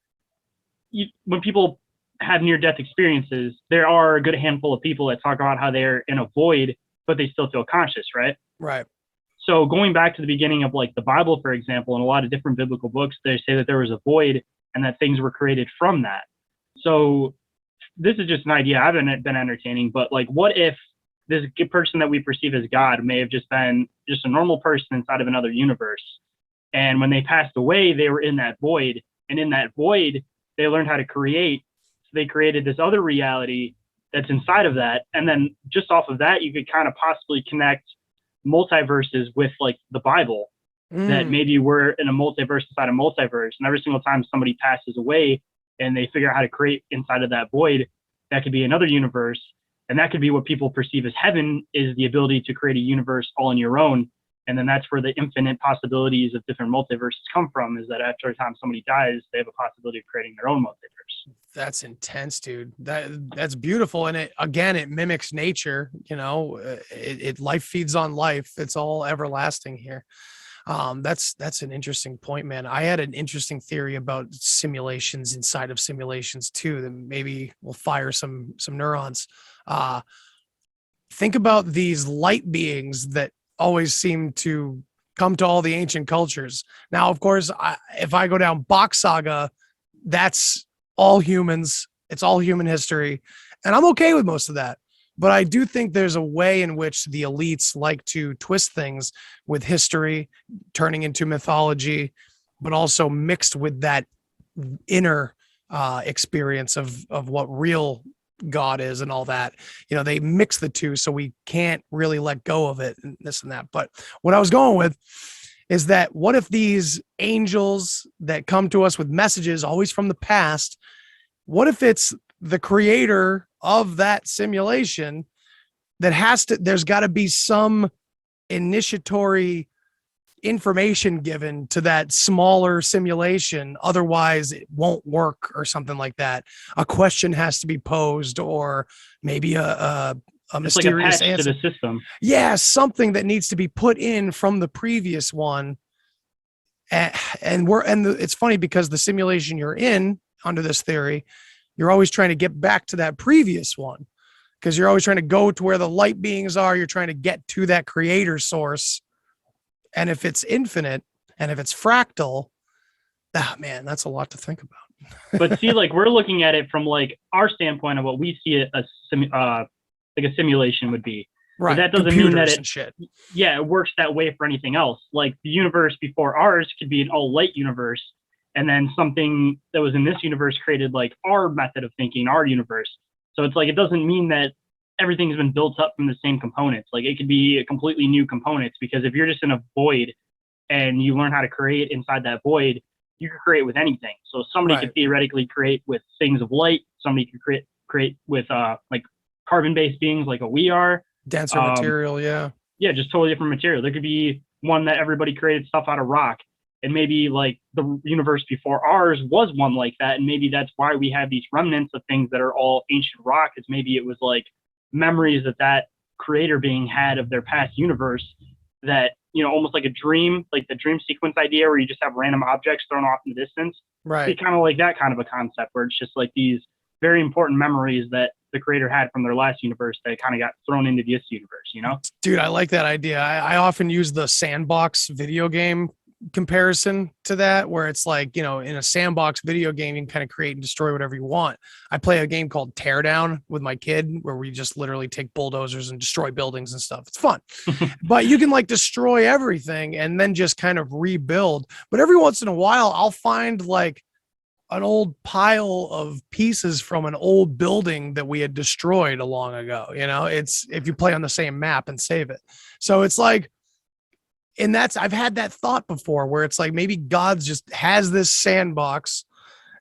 when people have near-death experiences, there are a good handful of people that talk about how they're in a void, but they still feel conscious, right? Right. So going back to the beginning of like the Bible, for example, and a lot of different biblical books, they say that there was a void and that things were created from that. So this is just an idea I've been entertaining, but like, what if this person that we perceive as God may have just been just a normal person inside of another universe? And when they passed away, they were in that void. And in that void, they learned how to create. So they created this other reality that's inside of that. And then just off of that, you could kind of possibly connect multiverses with like the Bible, that maybe we're in a multiverse inside a multiverse. And every single time somebody passes away and they figure out how to create inside of that void, that could be another universe. And that could be what people perceive as heaven, is the ability to create a universe all on your own. And then that's where the infinite possibilities of different multiverses come from, is that after a time somebody dies, they have a possibility of creating their own multiverse. That's intense, dude. That's beautiful. And it mimics nature, it life feeds on life. It's all everlasting here. That's an interesting point, man. I had an interesting theory about simulations inside of simulations too, that maybe will fire some neurons. Think about these light beings that always seem to come to all the ancient cultures. Now, of course, if I go down Bach Saga, that's all humans. It's all human history. And I'm okay with most of that. But I do think there's a way in which the elites like to twist things with history, turning into mythology, but also mixed with that inner experience of what real God is and all that. They mix the two, so we can't really let go of it and this and that. But what I was going with is that, what if these angels that come to us with messages always from the past, what if it's the creator of that simulation that there's got to be some initiatory information given to that smaller simulation, otherwise it won't work, or something like that. A question has to be posed, or maybe a mysterious like a patch answer to the system. Yeah, something that needs to be put in from the previous one. It's funny because the simulation you're in under this theory, you're always trying to get back to that previous one, because you're always trying to go to where the light beings are. You're trying to get to that creator source. And if it's infinite and if it's fractal, man, that's a lot to think about. But see, like, we're looking at it from like our standpoint of what we see a simulation would be. Right. But that doesn't Computers mean that and shit. it works that way for anything else. Like, the universe before ours could be an all light universe, and then something that was in this universe created like our method of thinking, our universe. So it's like, it doesn't mean that everything's been built up from the same components. Like, it could be a completely new components, because if you're just in a void and you learn how to create inside that void, you can create with anything. So somebody could theoretically create with things of light. Somebody could create with like carbon-based beings, like we are. Denser material, yeah. Yeah, just totally different material. There could be one that everybody created stuff out of rock, and maybe like the universe before ours was one like that, and maybe that's why we have these remnants of things that are all ancient rock, is maybe it was like memories that creator being had of their past universe, that, almost like a dream, like the dream sequence idea where you just have random objects thrown off in the distance. Right. It's kind of like that kind of a concept, where it's just like these very important memories that the creator had from their last universe that kind of got thrown into this universe, Dude, I like that idea. I often use the sandbox video game comparison to that, where it's like, in a sandbox video game, you can kind of create and destroy whatever you want. I play a game called Teardown with my kid, where we just literally take bulldozers and destroy buildings and stuff. It's fun. But you can like destroy everything and then just kind of rebuild. But every once in a while, I'll find like an old pile of pieces from an old building that we had destroyed a long ago. It's, if you play on the same map and save it. So it's like, and I've had that thought before, where it's like, maybe God just has this sandbox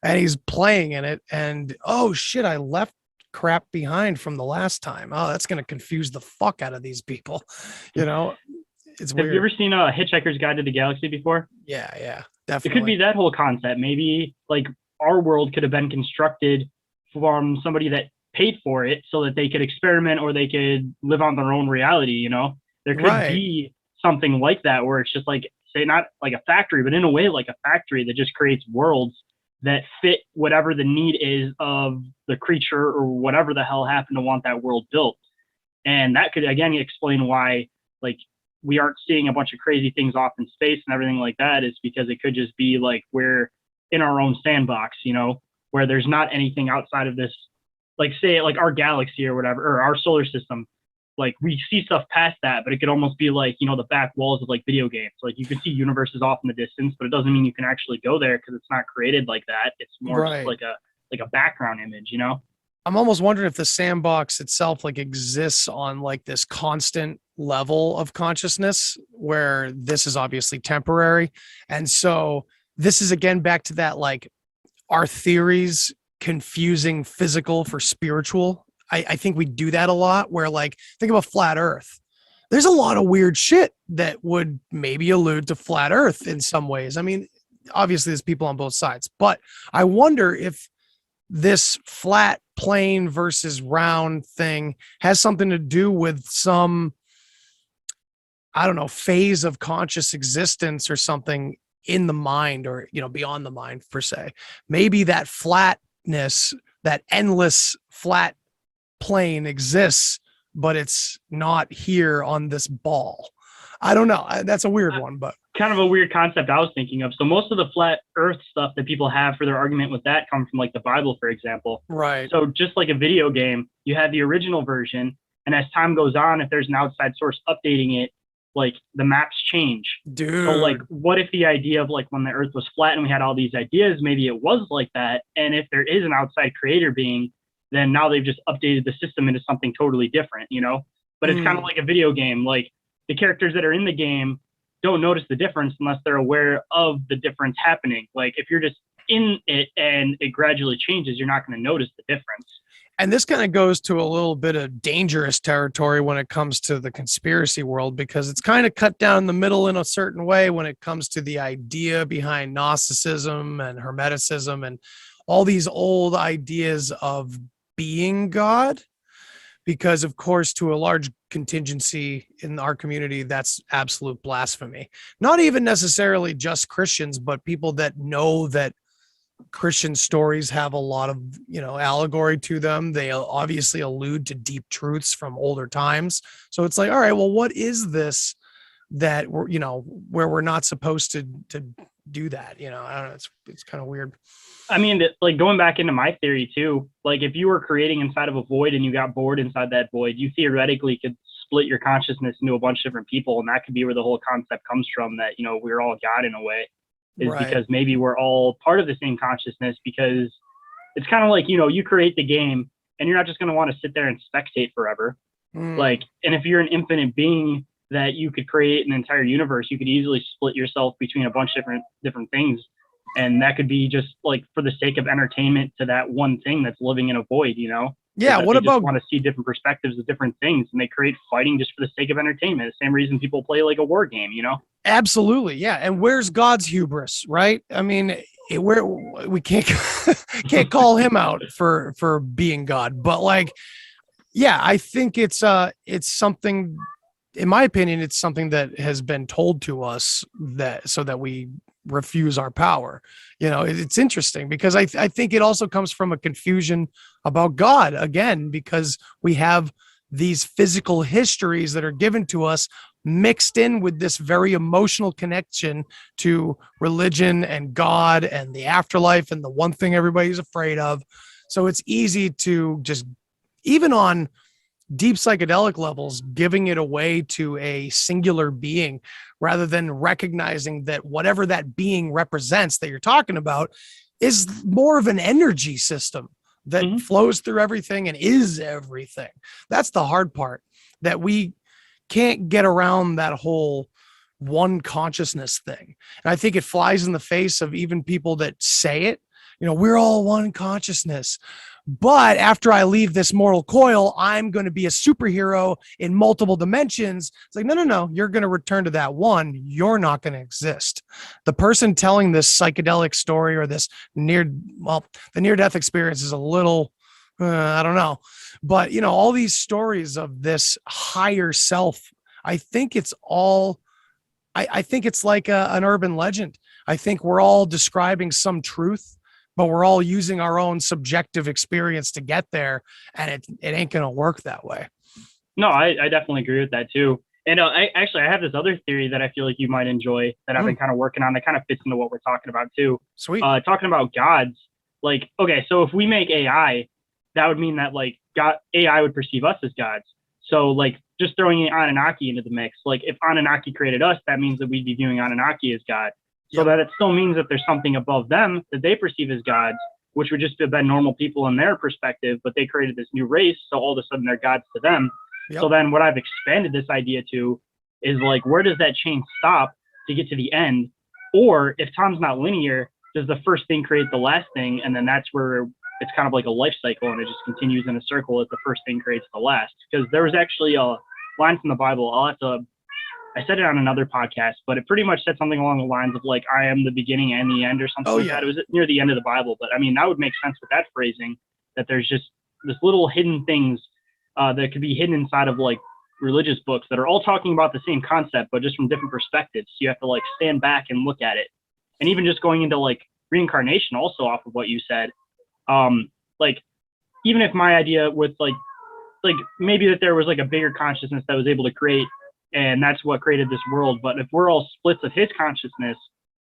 and he's playing in it, and, oh shit, I left crap behind from the last time. Oh, that's going to confuse the fuck out of these people. It's weird. Have you ever seen a Hitchhiker's Guide to the Galaxy before? Yeah, definitely. It could be that whole concept. Maybe like our world could have been constructed from somebody that paid for it so that they could experiment, or they could live on their own reality. There could be something like that, where it's just like, say, not like a factory, but in a way like a factory that just creates worlds that fit whatever the need is of the creature, or whatever the hell happened to want that world built. And that could, again, explain why like we aren't seeing a bunch of crazy things off in space and everything like that, is because it could just be like where in our own sandbox, you know, where there's not anything outside of this, like say like our galaxy or whatever, or our solar system. Like we see stuff past that, but it could almost be like, you know, the back walls of like video games. Like you can see universes off in the distance, but it doesn't mean you can actually go there because it's not created like that. It's more just like a background image, you know? I'm almost wondering if the sandbox itself like exists on like this constant level of consciousness where this is obviously temporary. And so this is again back to that, like our theories confusing physical for spiritual. I think we do that a lot where like, think about flat earth. There's a lot of weird shit that would maybe allude to flat earth in some ways. I mean, obviously there's people on both sides, but I wonder if this flat plane versus round thing has something to do with some, I don't know, phase of conscious existence or something in the mind or, you know, beyond the mind per se. Maybe that flatness, that endless flat plane exists, but it's not here on this ball. I don't know. That's a weird one, but kind of a weird concept I was thinking of. So most of the flat earth stuff that people have for their argument with that come from like the Bible, for example. Right. So just like a video game, you have the original version, and as time goes on, if there's an outside source updating it, like the maps change. Dude. So like, what if the idea of like when the earth was flat and we had all these ideas, maybe it was like that. And if there is an outside creator being, then now they've just updated the system into something totally different, you know? But it's kind of like a video game. Like the characters that are in the game don't notice the difference unless they're aware of the difference happening. Like if you're just in it and it gradually changes, you're not going to notice the difference. And this kind of goes to a little bit of dangerous territory when it comes to the conspiracy world, because it's kind of cut down the middle in a certain way when it comes to the idea behind Gnosticism and Hermeticism and all these old ideas of being God. Because of course, to a large contingency in our community, that's absolute blasphemy. Not even necessarily just Christians, but people that know that Christian stories have a lot of, you know, allegory to them. They obviously allude to deep truths from older times. So it's like, all right, well, what is this that we're, you know, where we're not supposed to do that? You know, I don't know. It's kind of weird. I mean, like going back into my theory too, like if you were creating inside of a void and you got bored inside that void, you theoretically could split your consciousness into a bunch of different people. And that could be where the whole concept comes from, that, you know, we're all God in a way, is right. Because maybe we're all part of the same consciousness, because it's kind of like, you know, you create the game and you're not just going to want to sit there and spectate forever. Like, and if you're an infinite being that you could create an entire universe, you could easily split yourself between a bunch of different things. And that could be just like for the sake of entertainment to that one thing that's living in a void, you know? Yeah. What about want to see different perspectives of different things, and they create fighting just for the sake of entertainment. The same reason people play like a war game, you know? Absolutely. Yeah. And where's God's hubris, right? I mean, we can't can't call him out for being God, but like, yeah, I think it's something, in my opinion, it's something that has been told to us that so that we refuse our power. You know, it's interesting because I think it also comes from a confusion about God again, because we have these physical histories that are given to us mixed in with this very emotional connection to religion and God and the afterlife and the one thing everybody's afraid of. So it's easy to just, even on deep psychedelic levels, giving it away to a singular being rather than recognizing that whatever that being represents that you're talking about is more of an energy system that flows through everything and is everything. That's the hard part, that we can't get around that whole one consciousness thing. And I think it flies in the face of even people that say it, you know, we're all one consciousness. But after I leave this mortal coil, I'm going to be a superhero in multiple dimensions. It's like, no, you're going to return to that one. You're not going to exist. The person telling this psychedelic story or this the near-death experience is a little, I don't know. But, you know, all these stories of this higher self, I think it's all, I think it's like an urban legend. I think we're all describing some truth, but we're all using our own subjective experience to get there, and it ain't going to work that way. No, I definitely agree with that too. And I have this other theory that I feel like you might enjoy that I've been kind of working on that kind of fits into what we're talking about too. Sweet. Talking about gods. Like, okay, so if we make AI, that would mean that like AI would perceive us as gods. So like just throwing Anunnaki into the mix, like if Anunnaki created us, that means that we'd be viewing Anunnaki as God. So that it still means that there's something above them that they perceive as gods, which would just have been normal people in their perspective, but they created this new race, so all of a sudden they're gods to them. Yep. So then what I've expanded this idea to is like, where does that chain stop to get to the end? Or if time's not linear, does the first thing create the last thing? And then that's where it's kind of like a life cycle and it just continues in a circle as the first thing creates the last. Because there was actually a line from the Bible. I said it on another podcast, but it pretty much said something along the lines of like, I am the beginning and the end or something like that. It was near the end of the Bible. But I mean, that would make sense with that phrasing, that there's just this little hidden things that could be hidden inside of like religious books that are all talking about the same concept, but just from different perspectives. So you have to like stand back and look at it. And even just going into like reincarnation also off of what you said, like even if my idea with like maybe that there was like a bigger consciousness that was able to create, and that's what created this world. But if we're all splits of his consciousness,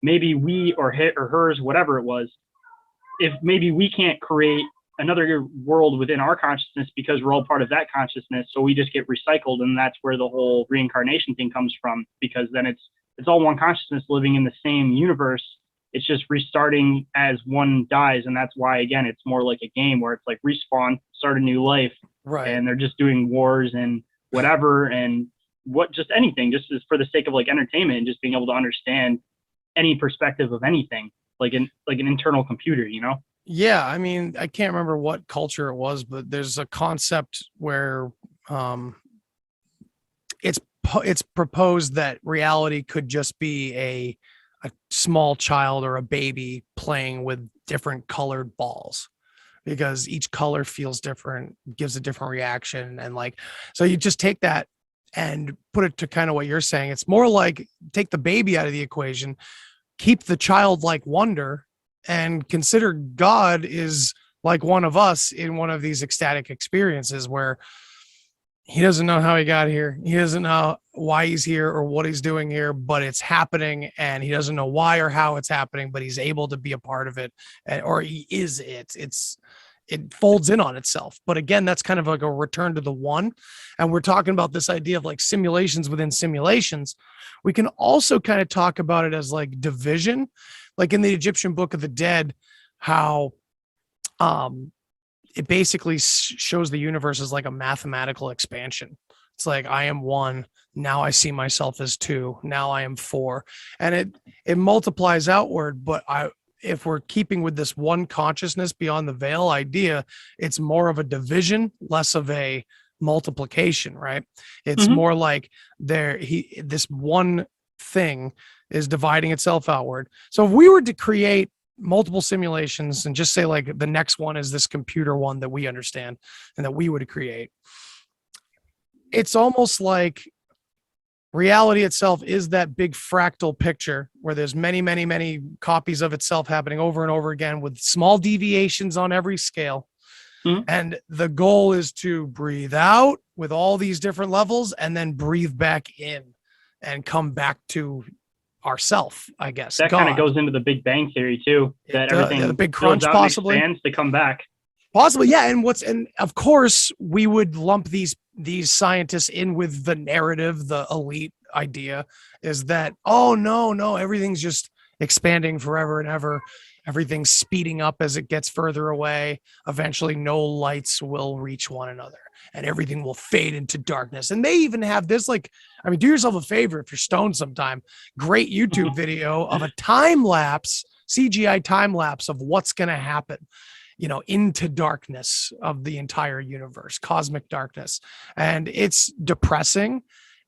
maybe we or his or hers, whatever it was, if maybe we can't create another world within our consciousness because we're all part of that consciousness, so we just get recycled, and that's where the whole reincarnation thing comes from, because then it's all one consciousness living in the same universe. It's just restarting as one dies, and that's why again it's more like a game where it's like respawn, start a new life, right? And they're just doing wars and whatever, and what just anything, just as for the sake of like entertainment and just being able to understand any perspective of anything, like an internal computer, you know? Yeah, I mean, I can't remember what culture it was, but there's a concept where it's proposed that reality could just be a small child or a baby playing with different colored balls, because each color feels different, gives a different reaction. And like, so you just take that and put it to kind of what you're saying. It's more like take the baby out of the equation, keep the childlike wonder, and consider God is like one of us in one of these ecstatic experiences where he doesn't know how he got here. He doesn't know why he's here or what he's doing here, but it's happening, and he doesn't know why or how it's happening, but he's able to be a part of it, or he is it. It folds in on itself. But again, that's kind of like a return to the one. And we're talking about this idea of like simulations within simulations. We can also kind of talk about it as like division, like in the Egyptian Book of the Dead, how it basically shows the universe as like a mathematical expansion. It's like, I am one. Now I see myself as two. Now I am four. And it multiplies outward. But if we're keeping with this one consciousness beyond the veil idea, it's more of a division, less of a multiplication, right? It's more like this one thing is dividing itself outward. So if we were to create multiple simulations and just say like the next one is this computer one that we understand and that we would create, it's almost like reality itself is that big fractal picture where there's many, many, many copies of itself happening over and over again with small deviations on every scale. And the goal is to breathe out with all these different levels and then breathe back in and come back to ourself, I guess. That kind of goes into the Big Bang Theory too, that everything the big crunch possibly expands to come back. Possibly, yeah. And of course we would lump these scientists in with the narrative, the elite idea is that, oh no, everything's just expanding forever and ever. Everything's speeding up as it gets further away. Eventually no lights will reach one another and everything will fade into darkness. And they even have this, like, I mean, do yourself a favor if you're stoned sometime, great YouTube video of a time lapse, CGI time lapse of what's going to happen, you know, into darkness of the entire universe, cosmic darkness. And it's depressing.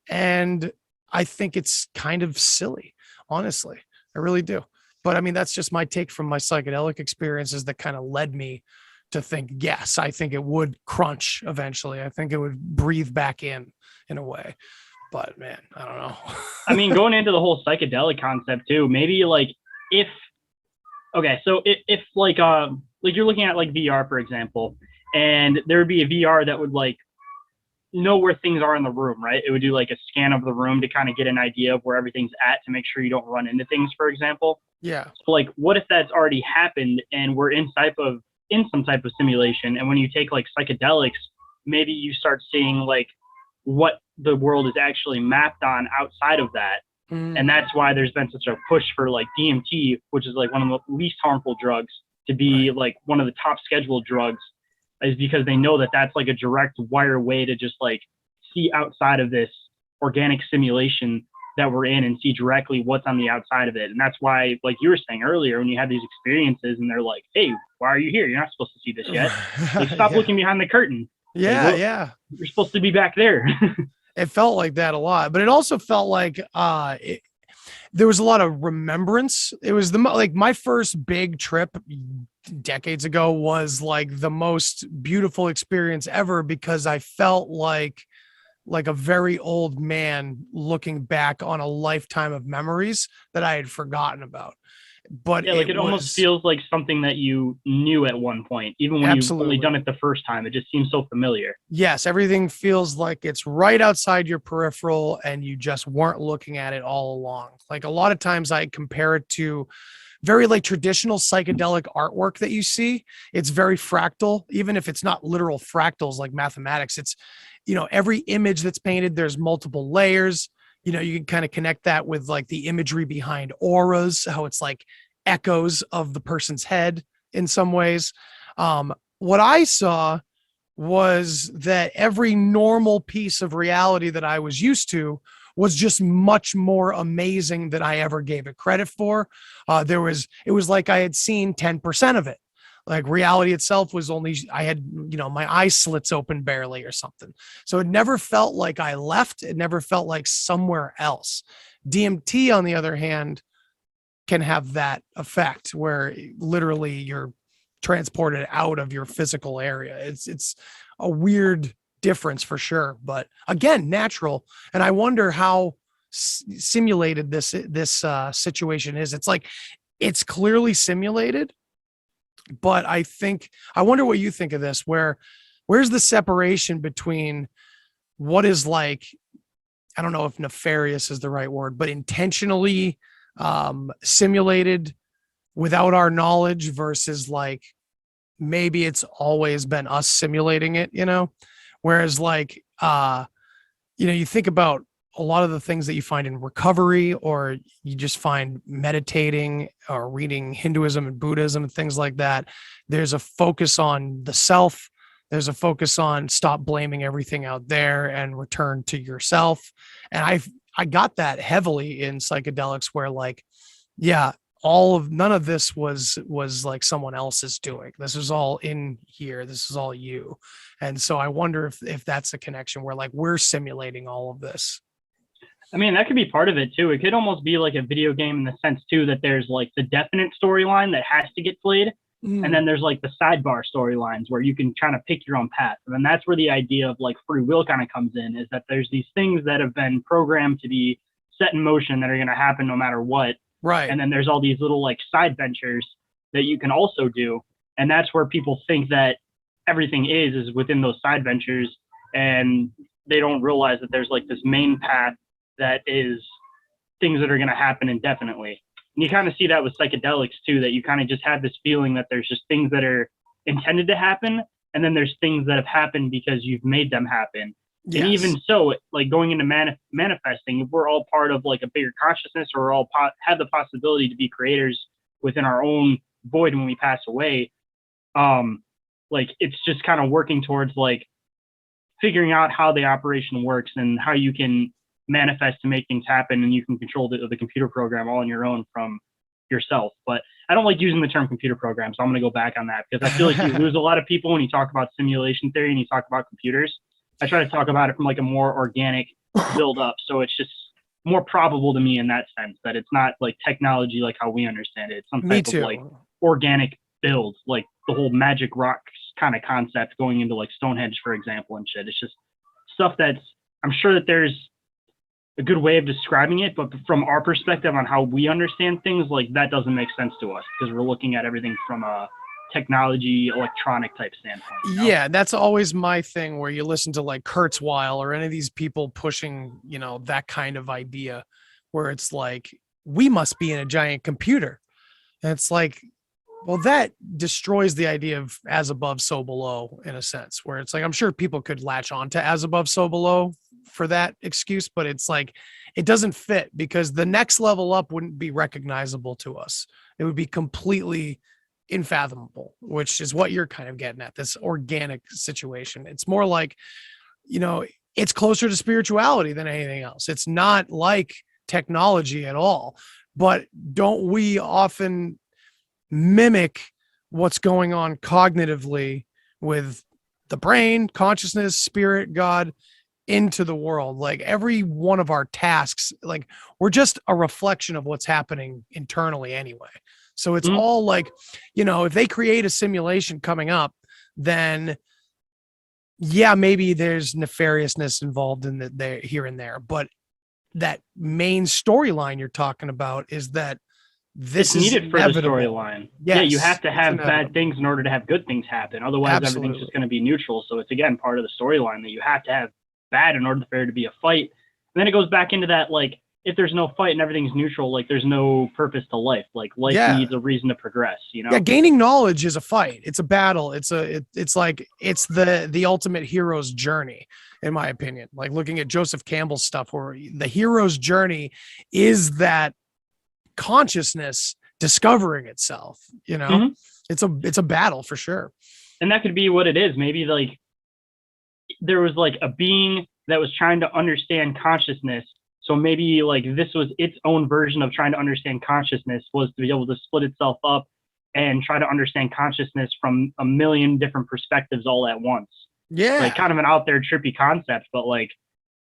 And I think it's kind of silly, honestly. I really do. But I mean, that's just my take from my psychedelic experiences that kind of led me to think, yes, I think it would crunch eventually. I think it would breathe back in a way. But man, I don't know. I mean, going into the whole psychedelic concept too, maybe like if like you're looking at like VR, for example, and there would be a VR that would like know where things are in the room, right? It would do like a scan of the room to kind of get an idea of where everything's at to make sure you don't run into things, for example. Yeah. So like, what if that's already happened and we're in some type of simulation? And when you take like psychedelics, maybe you start seeing like what the world is actually mapped on outside of that. And that's why there's been such a push for like DMT, which is like one of the least harmful drugs, to be like one of the top scheduled drugs, is because they know that that's like a direct wire way to just like see outside of this organic simulation that we're in and see directly what's on the outside of it. And that's why, like you were saying earlier, when you have these experiences and they're like, hey, why are you here? You're not supposed to see this yet. Like, stop looking behind the curtain. Yeah, like, yeah. You're supposed to be back there. It felt like that a lot, but it also felt like there was a lot of remembrance. It was like my first big trip decades ago was like the most beautiful experience ever, because I felt like a very old man looking back on a lifetime of memories that I had forgotten about. But yeah, like it almost feels like something that you knew at one point, even when you've only done it the first time. It just seems so familiar. Yes, everything feels like it's right outside your peripheral and you just weren't looking at it all along. Like a lot of times I compare it to very like traditional psychedelic artwork that you see. It's very fractal, even if it's not literal fractals like mathematics. It's, every image that's painted, there's multiple layers. You can kind of connect that with like the imagery behind auras, how it's like echoes of the person's head in some ways. What I saw was that every normal piece of reality that I was used to was just much more amazing than I ever gave it credit for. It was like I had seen 10% of it. Like reality itself was only, I had, my eye slits open barely or something. So it never felt like I left. It never felt like somewhere else. DMT, on the other hand, can have that effect where literally you're transported out of your physical area. It's a weird difference for sure, but again, natural. And I wonder how simulated this situation is. It's like, it's clearly simulated, but I wonder what you think of this, where's the separation between what is like, I don't know if nefarious is the right word, but intentionally simulated without our knowledge versus like, maybe it's always been us simulating it, whereas like, you think about a lot of the things that you find in recovery, or you just find meditating or reading Hinduism and Buddhism and things like that. There's a focus on the self. There's a focus on stop blaming everything out there and return to yourself. And I got that heavily in psychedelics where like, yeah, none of this was like someone else's doing. This is all in here. This is all you. And so I wonder if that's a connection where like we're simulating all of this. I mean, that could be part of it too. It could almost be like a video game in the sense too, that there's like the definite storyline that has to get played. And then there's like the sidebar storylines where you can kind of pick your own path. And then that's where the idea of like free will kind of comes in, is that there's these things that have been programmed to be set in motion that are going to happen no matter what. Right. And then there's all these little like side ventures that you can also do. And that's where people think that everything is within those side ventures. And they don't realize that there's like this main path that is things that are going to happen indefinitely. And you kind of see that with psychedelics too, that you kind of just have this feeling that there's just things that are intended to happen. And then there's things that have happened because you've made them happen. Yes. And even so, like going into manifesting, if we're all part of like a bigger consciousness, or we're all have the possibility to be creators within our own void when we pass away, like it's just kind of working towards like figuring out how the operation works and how you can manifest to make things happen, and you can control the computer program all on your own from yourself. But I don't like using the term computer program, so I'm going to go back on that, because I feel like you lose a lot of people when you talk about simulation theory and you talk about computers. I try to talk about it from like a more organic build up, so it's just more probable to me in that sense, that it's not like technology like how we understand it. It's some type of like organic build, like the whole magic rock kind of concept going into like Stonehenge, for example, and shit. It's just stuff that's, I'm sure that there's a good way of describing it, but from our perspective on how we understand things, like that doesn't make sense to us, because we're looking at everything from a technology, electronic type standpoint. You know? Yeah, that's always my thing where you listen to like Kurzweil or any of these people pushing, that kind of idea where it's like, we must be in a giant computer. And it's like, well, that destroys the idea of as above, so below in a sense where it's like, I'm sure people could latch on to as above, so below for that excuse, but it's like, it doesn't fit because the next level up wouldn't be recognizable to us. It would be completely unfathomable, which is what you're kind of getting at, this organic situation. It's more like, it's closer to spirituality than anything else. It's not like technology at all, but don't we often mimic what's going on cognitively with the brain, consciousness, spirit, God into the world? Like every one of our tasks, like we're just a reflection of what's happening internally anyway. So it's all like, if they create a simulation coming up, then yeah, maybe there's nefariousness involved in the here and there, but that main storyline you're talking about is that this it's is needed for the storyline. Yes, yeah, you have to have bad things in order to have good things happen. Otherwise, everything's just going to be neutral. So it's again part of the storyline that you have to have bad in order for there to be a fight. And then it goes back into that, like, if there's no fight and everything's neutral, like there's no purpose to life. Like life needs a reason to progress, Yeah, gaining knowledge is a fight. It's a battle. It's the ultimate hero's journey, in my opinion. Like looking at Joseph Campbell's stuff where the hero's journey is that consciousness discovering itself, It's a battle for sure. And that could be what it is. Maybe like there was like a being that was trying to understand consciousness. So maybe like this was its own version of trying to understand consciousness, was to be able to split itself up and try to understand consciousness from a million different perspectives all at once. Yeah. Like kind of an out there trippy concept, but like,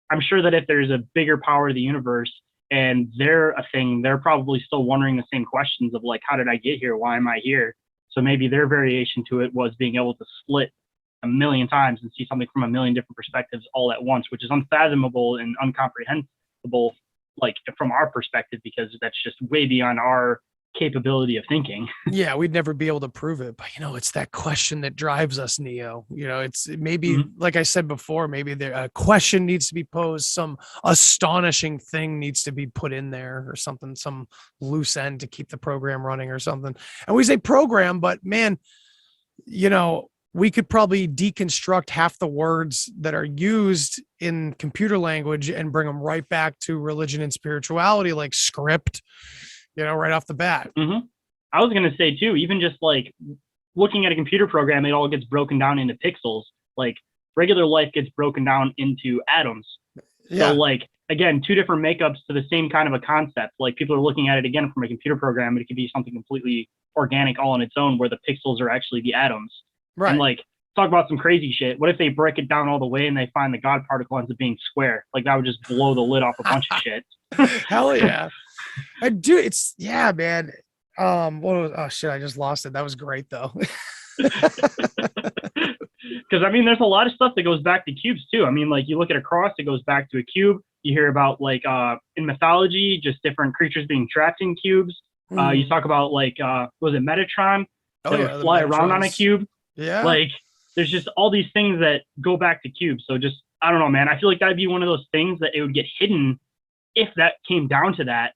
I'm sure that if there's a bigger power of the universe and they're a thing, they're probably still wondering the same questions of like, how did I get here? Why am I here? So maybe their variation to it was being able to split a million times and see something from a million different perspectives all at once, which is unfathomable and incomprehensible, like from our perspective, because that's just way beyond our capability of thinking. Yeah, we'd never be able to prove it, but it's that question that drives us, Neo. It's maybe like I said before, maybe a question needs to be posed, some astonishing thing needs to be put in there or something, some loose end to keep the program running or something. And we say program, but man, we could probably deconstruct half the words that are used in computer language and bring them right back to religion and spirituality, like script, right off the bat. I was going to say too, even just like looking at a computer program, it all gets broken down into pixels. Like regular life gets broken down into atoms. Yeah. So like, again, two different makeups to the same kind of a concept. Like people are looking at it again from a computer program, but it could be something completely organic all on its own where the pixels are actually the atoms. Right. And like, talk about some crazy shit. What if they break it down all the way and they find the God particle ends up being square? Like that would just blow the lid off a bunch of shit. Hell yeah. I do. It's man. Oh shit. I just lost it. That was great though. Because I mean, there's a lot of stuff that goes back to cubes too. I mean, like you look at a cross, it goes back to a cube. You hear about like in mythology, just different creatures being trapped in cubes. You talk about like was it Metatron that would fly around on a cube? Yeah. Like there's just all these things that go back to cubes. So just I don't know, man. I feel like that'd be one of those things that it would get hidden if that came down to that.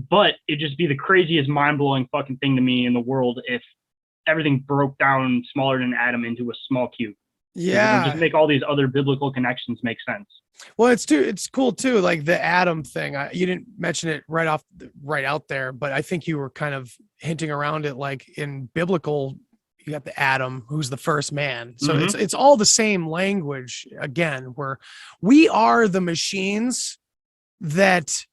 But it'd just be the craziest mind-blowing fucking thing to me in the world if everything broke down smaller than an atom into a small cube. Yeah. Just make all these other biblical connections make sense. Well, it's cool too. Like the atom thing, you didn't mention it right out there, but I think you were kind of hinting around it. Like in biblical, you got the Adam, who's the first man. So it's all the same language again, where we are the machines that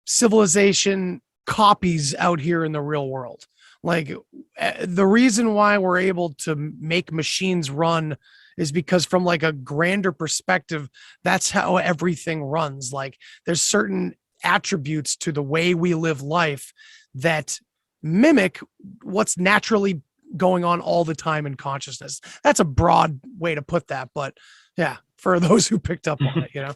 civilization copies out here in the real world. Like the reason why we're able to make machines run is because from like a grander perspective, that's how everything runs. Like there's certain attributes to the way we live life that mimic what's naturally going on all the time in consciousness. That's a broad way to put that, but yeah, for those who picked up on it,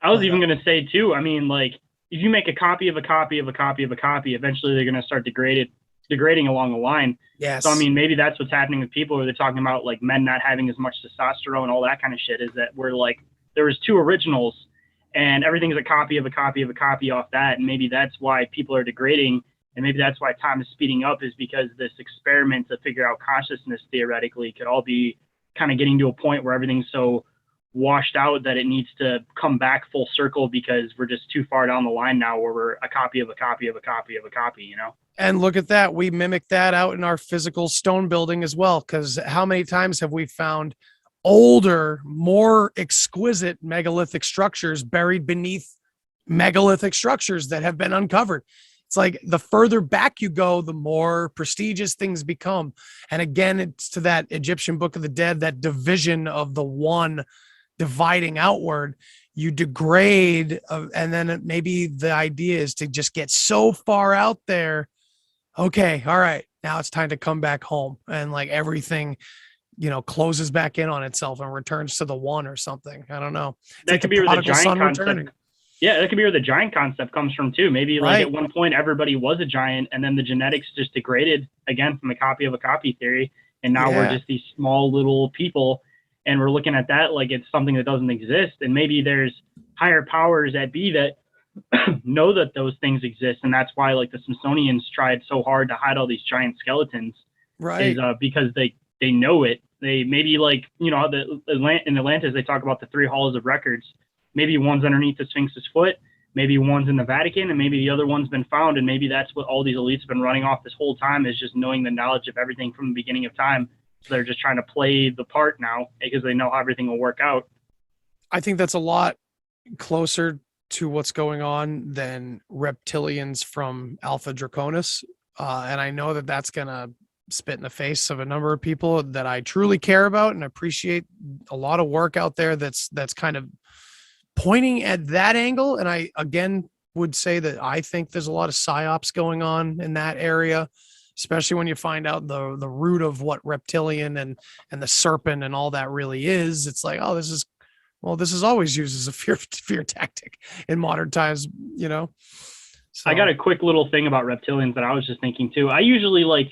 I was even going to say too, I mean, like if you make a copy of a copy of a copy of a copy, eventually they're going to start degrading along the line. Yes. So I mean, maybe that's what's happening with people where they're talking about like men not having as much testosterone, all that kind of shit, is that we're like, there was two originals and everything's a copy of a copy of a copy off that. And maybe that's why people are degrading. And maybe that's why time is speeding up, is because this experiment to figure out consciousness theoretically could all be kind of getting to a point where everything's so washed out that it needs to come back full circle, because we're just too far down the line now where we're a copy of a copy of a copy of a copy, you know? And look at that. We mimic that out in our physical stone building as well. Because how many times have we found older, more exquisite megalithic structures buried beneath megalithic structures that have been uncovered? It's like the further back you go, the more prestigious things become. And again, it's to that Egyptian Book of the Dead, that division of the one dividing outward. You degrade, and then maybe the idea is to just get so far out there. Okay, all right, now it's time to come back home, and like everything, you know, closes back in on itself and returns to the one or something. I don't know. It's That like could be where the giant concept. returning. Yeah, that could be where the giant concept comes from too. Maybe like at one point everybody was a giant, and then the genetics just degraded again from a copy of a copy theory, and now we're just these small little people, and we're looking at that like it's something that doesn't exist. And maybe there's higher powers at be that know that those things exist, and that's why like the Smithsonian's tried so hard to hide all these giant skeletons, Right. is because they know it. They maybe, like, you know, in Atlantis they talk about the 3 halls of records. Maybe one's underneath the Sphinx's foot, maybe one's in the Vatican, and maybe the other one's been found. And maybe that's what all these elites have been running off this whole time, is just knowing the knowledge of everything from the beginning of time. So they're just trying to play the part now because they know how everything will work out. I think that's a lot closer to what's going on than reptilians from Alpha Draconis. And I know that that's going to spit in the face of a number of people that I truly care about and appreciate. A lot of work out there that's kind of pointing at that angle. And I, again, would say that I think there's a lot of psyops going on in that area, especially when you find out the root of what reptilian and the serpent and all that really is. It's like, oh, this is always used as a fear tactic in modern times, you know? So. I got a quick little thing about reptilians that I was just thinking too. I usually, like,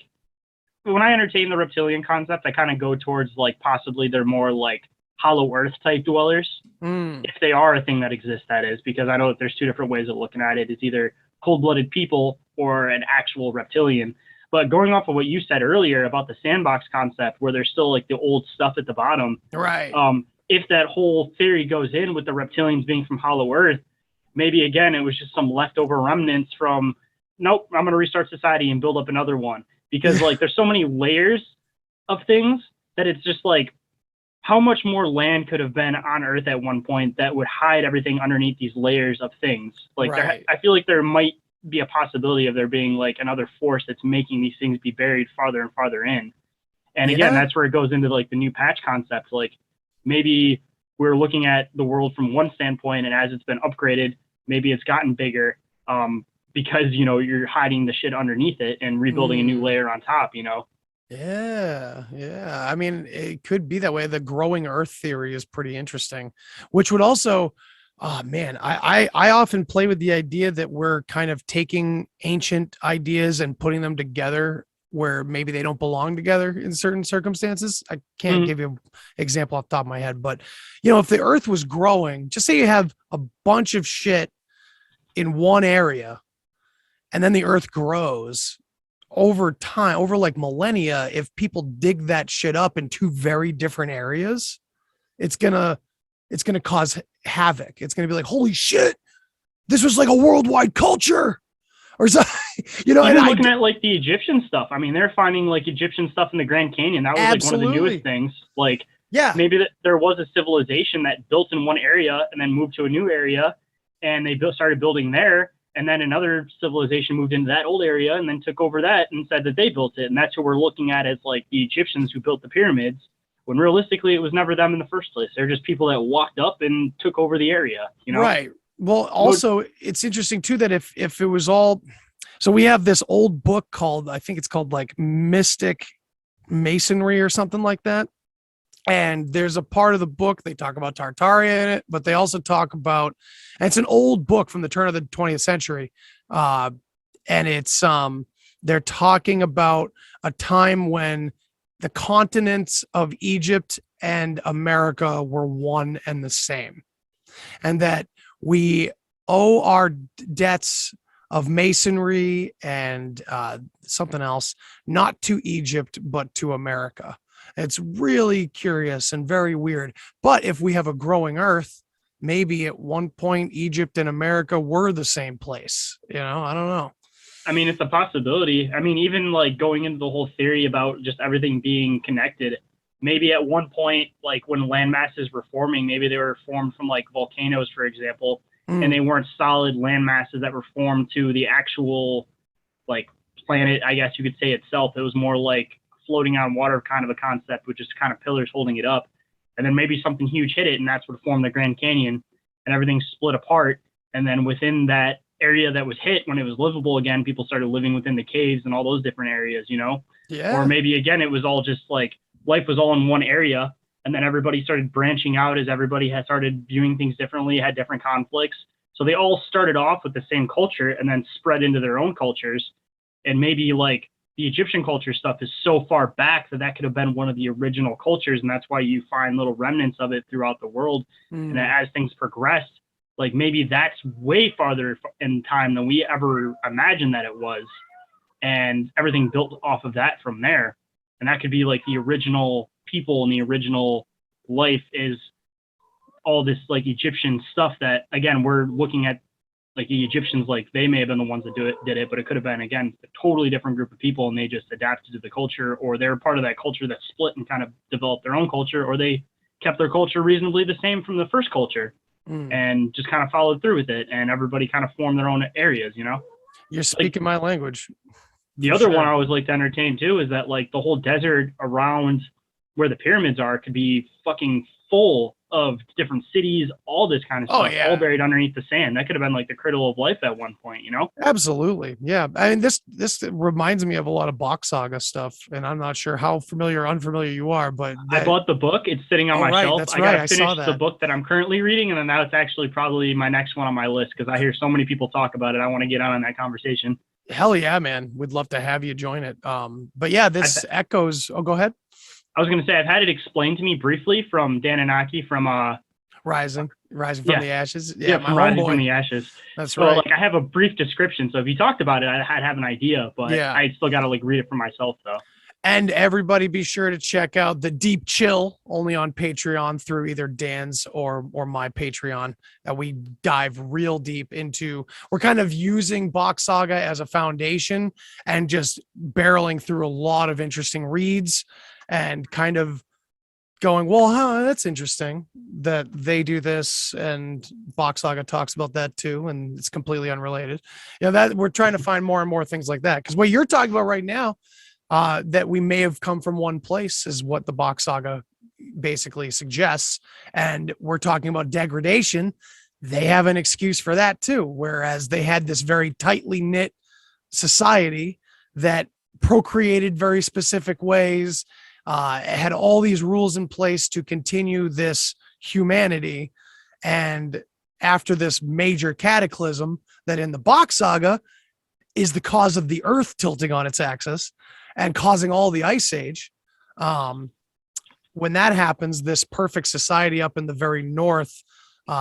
when I entertain the reptilian concept, I kind of go towards like possibly they're more like hollow earth type dwellers. If they are a thing that exists, that is, because I know that there's 2 different ways of looking at it. It's either cold-blooded people or an actual reptilian. But going off of what you said earlier about the sandbox concept, where there's still like the old stuff at the bottom, right? If that whole theory goes in with the reptilians being from hollow earth, maybe again it was just some leftover remnants from, nope, I'm going to restart society and build up another one. Because like there's so many layers of things that it's just like, how much more land could have been on Earth at one point that would hide everything underneath these layers of things? Like, right. I feel like there might be a possibility of there being like another force that's making these things be buried farther and farther in. And again, that's where it goes into like the new patch concept. Like maybe we're looking at the world from one standpoint, and as it's been upgraded, maybe it's gotten bigger. Because, you know, you're hiding the shit underneath it and rebuilding a new layer on top, you know? Yeah. I mean, it could be that way. The growing earth theory is pretty interesting, which would also, oh man, I often play with the idea that we're kind of taking ancient ideas and putting them together where maybe they don't belong together in certain circumstances. I can't give you an example off the top of my head, but you know, if the earth was growing, just say you have a bunch of shit in one area, and then the earth grows over time, over like millennia. If people dig that shit up in 2 very different areas, it's gonna cause havoc. It's gonna be like, holy shit, this was like a worldwide culture or something, you know. Even and looking at like the Egyptian stuff. I mean, they're finding like Egyptian stuff in the Grand Canyon. That was like one of the newest things. Like, maybe there was a civilization that built in one area and then moved to a new area, and they started building there. And then another civilization moved into that old area and then took over that and said that they built it. And that's what we're looking at as like the Egyptians who built the pyramids, when realistically it was never them in the first place. They're just people that walked up and took over the area, you know? Right. Well, also it's interesting too, that if it was all, so we have this old book called, I think it's called like Mystic Masonry or something like that. And there's a part of the book, they talk about Tartaria in it, but they also talk about, and it's an old book from the turn of the 20th century. And it's, they're talking about a time when the continents of Egypt and America were one and the same, and that we owe our debts of masonry and something else, not to Egypt, but to America. It's really curious and very weird. But if we have a growing earth, maybe at one point Egypt and America were the same place. You know, I don't know. I mean, it's a possibility. I mean, even like going into the whole theory about just everything being connected, maybe at one point, like when land masses were forming, maybe they were formed from like volcanoes, for example, and they weren't solid land masses that were formed to the actual like planet, I guess you could say itself. It was more like floating on water kind of a concept with just kind of pillars holding it up. And then maybe something huge hit it, and that's what formed the Grand Canyon, and everything split apart. And then within that area that was hit, when it was livable again, people started living within the caves and all those different areas, you know? Yeah. Or maybe again, it was all just like life was all in one area, and then everybody started branching out as everybody had started viewing things differently, had different conflicts. So they all started off with the same culture and then spread into their own cultures. And maybe like the Egyptian culture stuff is so far back that could have been one of the original cultures. And that's why you find little remnants of it throughout the world. And as things progressed, like maybe that's way farther in time than we ever imagined that it was. And everything built off of that from there. And that could be like the original people and the original life is all this like Egyptian stuff that, again, we're looking at like the Egyptians, like they may have been the ones that did it, but it could have been, again, a totally different group of people, and they just adapted to the culture, or they're part of that culture that split and kind of developed their own culture, or they kept their culture reasonably the same from the first culture and just kind of followed through with it. And everybody kind of formed their own areas, you know? You're speaking my language. The other one I always like to entertain too is that like the whole desert around where the pyramids are could be fucking full of different cities, all this kind of stuff, all buried underneath the sand. That could have been like the cradle of life at one point, you know? Absolutely. Yeah. I mean, this reminds me of a lot of Bach Saga stuff, and I'm not sure how familiar or unfamiliar you are, but I bought the book. It's sitting on my shelf. That's I gotta finish the book that I'm currently reading, and then now it's actually probably my next one on my list because I hear so many people talk about it. I want to get on that conversation. Hell yeah, man. We'd love to have you join it. But yeah, this echoes. Oh, go ahead. I was going to say, I've had it explained to me briefly from Dan Anaki from Rising from the Ashes. Yeah, from Rising from the Ashes. That's so, right. Like, I have a brief description. So if you talked about it, I'd have an idea, but I still got to like read it for myself though. And everybody be sure to check out the Deep Chill only on Patreon through either Dan's or my Patreon. We dive real deep into, we're kind of using Bach Saga as a foundation and just barreling through a lot of interesting reads and kind of going, well, that's interesting that they do this, and Bach Saga talks about that too, and it's completely unrelated. You know, that we're trying to find more and more things like that, because what you're talking about right now, that we may have come from one place is what the Bach Saga basically suggests, and we're talking about degradation. They have an excuse for that too, whereas they had this very tightly knit society that procreated very specific ways, had all these rules in place to continue this humanity. And after this major cataclysm that in the Bach Saga is the cause of the earth tilting on its axis and causing all the ice age, when that happens, this perfect society up in the very north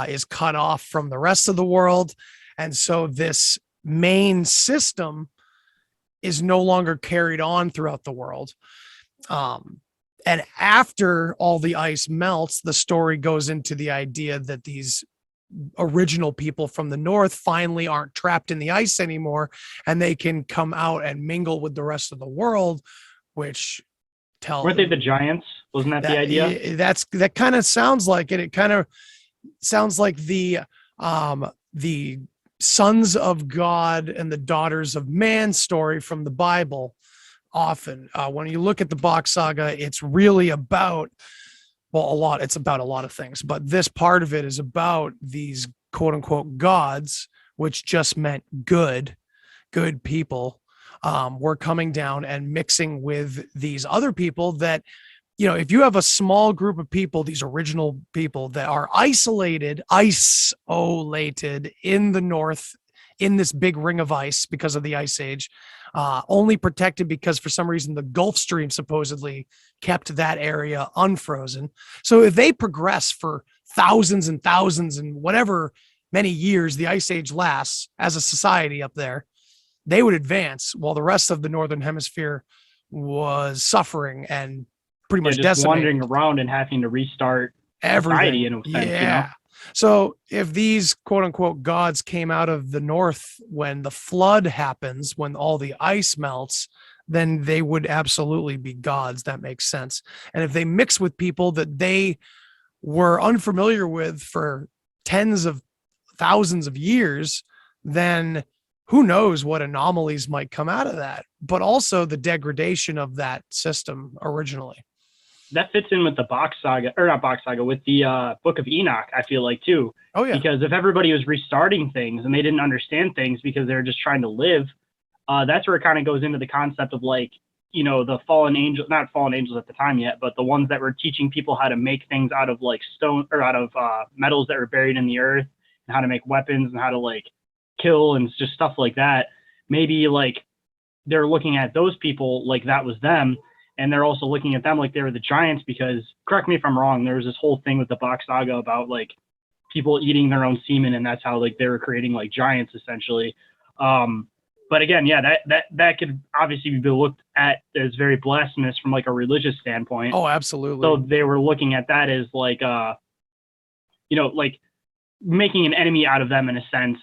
is cut off from the rest of the world. And so this main system is no longer carried on throughout the world. And after all the ice melts, the story goes into the idea that these original people from the north finally aren't trapped in the ice anymore, and they can come out and mingle with the rest of the world, which weren't they the giants? Wasn't that the idea? That kind of sounds like it. It kind of sounds like the sons of God and the daughters of man story from the Bible. Often when you look at the Bach Saga, it's really about, it's about a lot of things, but this part of it is about these quote unquote gods, which just meant good people, were coming down and mixing with these other people that, you know, if you have a small group of people, these original people that are isolated in the north in this big ring of ice because of the ice age, only protected because for some reason the Gulf Stream supposedly kept that area unfrozen. So if they progress for thousands and thousands and whatever many years the ice age lasts as a society up there, they would advance while the rest of the northern hemisphere was suffering and pretty much just decimated. wandering around and having to restart society in a sense, you know? So if these quote unquote gods came out of the north when the flood happens, when all the ice melts, then they would absolutely be gods. That makes sense. And if they mix with people that they were unfamiliar with for tens of thousands of years, then who knows what anomalies might come out of that, but also the degradation of that system originally. That fits in with the Box Saga, or not Box Saga, with the Book of Enoch, I feel like, too. Oh, yeah. Because if everybody was restarting things and they didn't understand things because they were just trying to live, that's where it kind of goes into the concept of, like, you know, the fallen angel, not fallen angels at the time yet, but the ones that were teaching people how to make things out of, like, stone, or out of metals that were buried in the earth, and how to make weapons and how to, like, kill and just stuff like that. Maybe, like, they're looking at those people like that was them. And they're also looking at them like they were the giants because, correct me if I'm wrong, there was this whole thing with the Box Saga about, like, people eating their own semen, and that's how, like, they were creating, like, giants, essentially. But again, yeah, that could obviously be looked at as very blasphemous from, like, a religious standpoint. Oh, absolutely. So they were looking at that as, like, you know, like, making an enemy out of them in a sense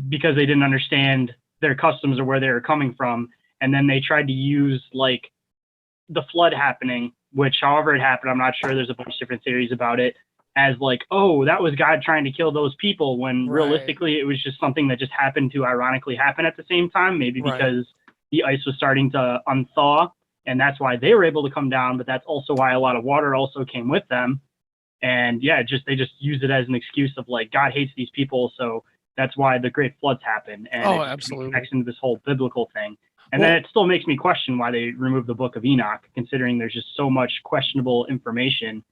because they didn't understand their customs or where they were coming from. And then they tried to use, like, the flood happening, which however it happened, I'm not sure, there's a bunch of different theories about it, as like, oh, that was God trying to kill those people, when realistically it was just something that just happened to ironically happen at the same time, maybe because the ice was starting to unthaw, and that's why they were able to come down, but that's also why a lot of water also came with them. And yeah, they just use it as an excuse of, like, God hates these people, so that's why the great floods happen. And it absolutely connects into this whole biblical thing. And then it still makes me question why they removed the Book of Enoch, considering there's just so much questionable information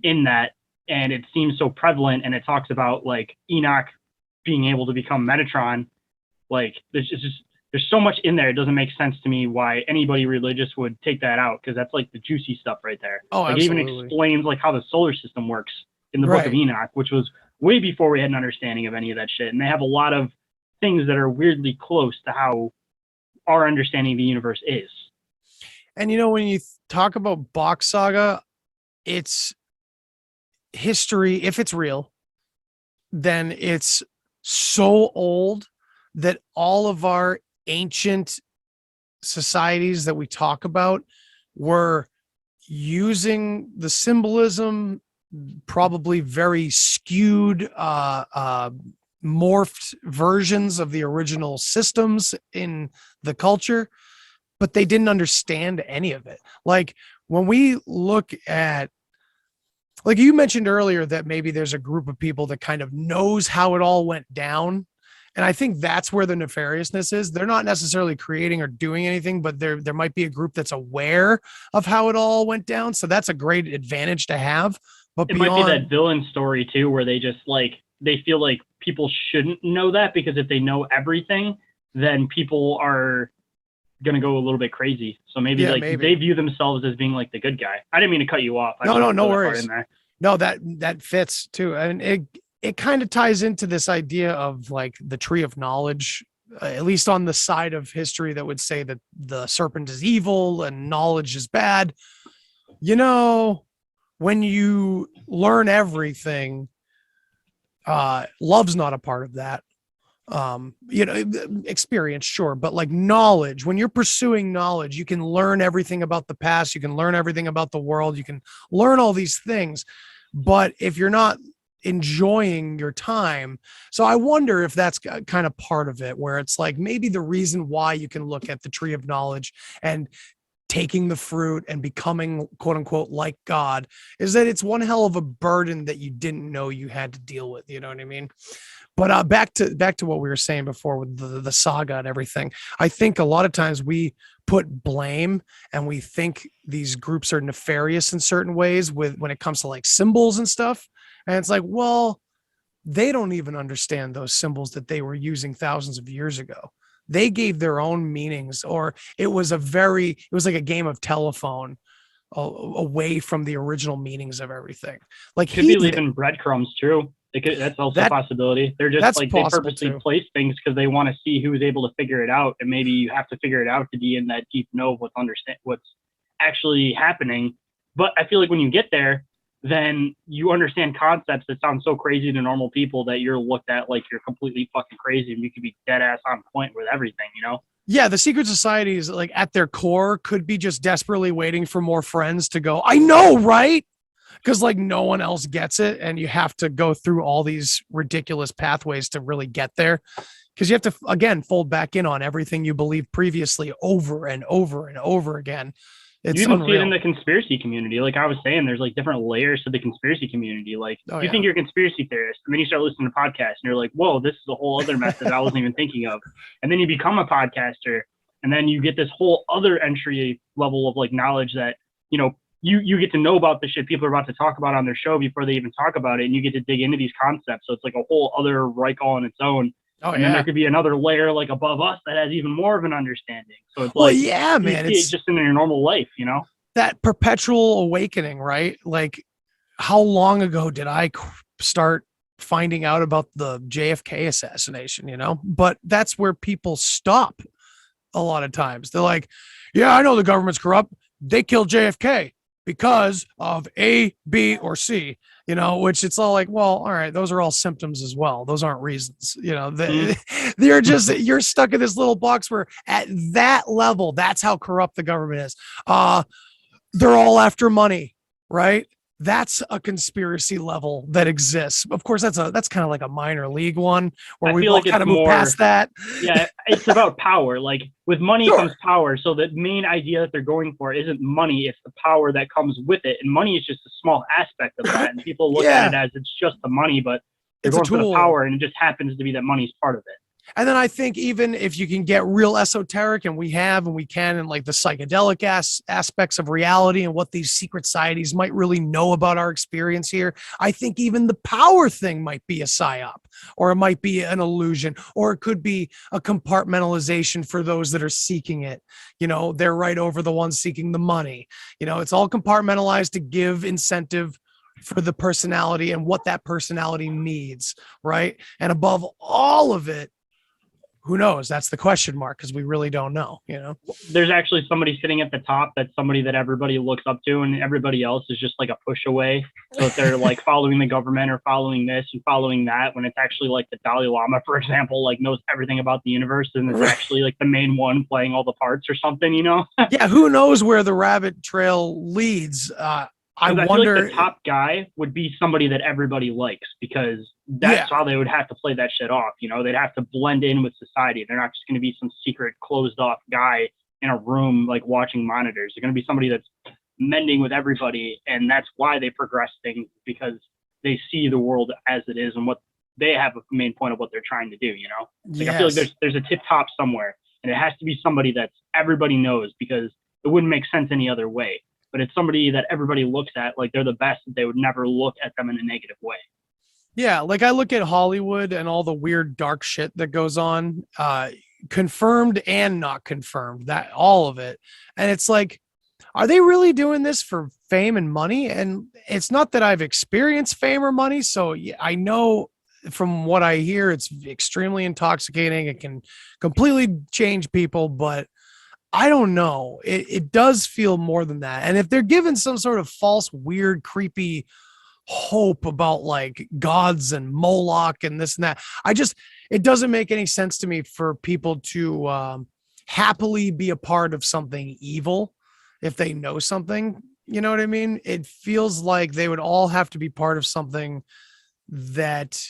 in that. And it seems so prevalent. And it talks about, like, Enoch being able to become Metatron. Like, there's so much in there. It doesn't make sense to me why anybody religious would take that out, because that's, like, the juicy stuff right there. Oh, like, absolutely. it even explains, like, how the solar system works in the Book of Enoch, which was way before we had an understanding of any of that shit. And they have a lot of things that are weirdly close to how our understanding of the universe is. And, you know, when you talk about Box Saga, it's history. If it's real, then it's so old that all of our ancient societies that we talk about were using the symbolism, probably very skewed, morphed versions of the original systems in the culture, but they didn't understand any of it. Like, when we look at, like you mentioned earlier, that maybe there's a group of people that kind of knows how it all went down. And I think that's where the nefariousness is. They're not necessarily creating or doing anything, but there might be a group that's aware of how it all went down. So that's a great advantage to have. But it might be that villain story too, where they just, like, they feel like people shouldn't know that, because if they know everything, then people are going to go a little bit crazy. So maybe they view themselves as being, like, the good guy. I didn't mean to cut you off. No worries. No, that fits too. And it kind of ties into this idea of, like, the tree of knowledge, at least on the side of history that would say that the serpent is evil and knowledge is bad. You know, when you learn everything, love's not a part of that. You know, experience, sure, but, like, knowledge, when you're pursuing knowledge, you can learn everything about the past, you can learn everything about the world, you can learn all these things. But if you're not enjoying your time, so I wonder if that's kind of part of it, where it's like, maybe the reason why you can look at the tree of knowledge and taking the fruit and becoming, quote unquote, like God, is that it's one hell of a burden that you didn't know you had to deal with. You know what I mean? But back to what we were saying before with the saga and everything. I think a lot of times we put blame, and we think these groups are nefarious in certain ways when it comes to, like, symbols and stuff. And it's like, well, they don't even understand those symbols that they were using thousands of years ago. They gave their own meanings, or it was like a game of telephone away from the original meanings of everything. Like could be leaving breadcrumbs too. That's also a possibility. They're just like, they purposely place things because they want to see who's able to figure it out. And maybe you have to figure it out to be in that deep know of what's actually happening. But I feel like when you get there, then you understand concepts that sound so crazy to normal people that you're looked at like you're completely fucking crazy, and you could be dead ass on point with everything, you know? Yeah, the secret societies, like at their core, could be just desperately waiting for more friends to go, I know, right? Because like no one else gets it, and you have to go through all these ridiculous pathways to really get there. Because you have to, again, fold back in on everything you believed previously over and over and over again. It's you even unreal. see it in the conspiracy community. Like I was saying, there's like different layers to the conspiracy community. Like you think you're a conspiracy theorist, and then you start listening to podcasts, and you're like, whoa, this is a whole other method I wasn't even thinking of. And then you become a podcaster, and then you get this whole other entry level of like knowledge that, you know, you get to know about the shit people are about to talk about on their show before they even talk about it, and you get to dig into these concepts. So it's like a whole other Reich all on its own. And then there could be another layer like above us that has even more of an understanding. So it's like, man, it's just in your normal life, you know, that perpetual awakening, right? Like, how long ago did I start finding out about the JFK assassination, you know? But that's where people stop a lot of times. They're like, yeah, I know the government's corrupt. They killed JFK because of A, B, or C, you know, which it's all like, well, all right, those are all symptoms as well. Those aren't reasons, you know, they're just, you're stuck in this little box where at that level, that's how corrupt the government is. They're all after money, right? That's a conspiracy level that exists. Of course, that's kind of like a minor league one where we all kind of move past that. Yeah, it's about power. Like with money comes power. So the main idea that they're going for isn't money; it's the power that comes with it. And money is just a small aspect of that. And people look at it as it's just the money, but they're going for the power, and it just happens to be that money's part of it. And then I think even if you can get real esoteric, and we can, and like the psychedelic aspects of reality and what these secret societies might really know about our experience here, I think even the power thing might be a psyop, or it might be an illusion, or it could be a compartmentalization for those that are seeking it. You know, they're right over the ones seeking the money. You know, it's all compartmentalized to give incentive for the personality and what that personality needs, right? And above all of it, who knows? That's the question mark, because we really don't know, you know? There's actually somebody sitting at the top that's somebody that everybody looks up to, and everybody else is just like a push away. So if they're like following the government or following this and following that, when it's actually like the Dalai Lama, for example, like knows everything about the universe, and it's actually like the main one playing all the parts or something, you know? Yeah, who knows where the rabbit trail leads? I feel wonder. like the top guy would be somebody that everybody likes, because that's how they would have to play that shit off. You know, they'd have to blend in with society. They're not just going to be some secret closed off guy in a room, like watching monitors. They're going to be somebody that's mending with everybody. And that's why they progress things, because they see the world as it is and what they have a main point of what they're trying to do. You know, like, I feel like there's a tip top somewhere, and it has to be somebody that everybody knows, because it wouldn't make sense any other way. But it's somebody that everybody looks at like they're the best, that they would never look at them in a negative way. Yeah, like I look at Hollywood and all the weird dark shit that goes on, confirmed and not confirmed, that all of it. And it's like, are they really doing this for fame and money? And it's not that I've experienced fame or money, so I know from what I hear, it's extremely intoxicating. It can completely change people, but I don't know. It does feel more than that. And if they're given some sort of false, weird, creepy hope about like gods and Moloch and this and that, it doesn't make any sense to me for people to happily be a part of something evil if they know something. You know what I mean? It feels like they would all have to be part of something that,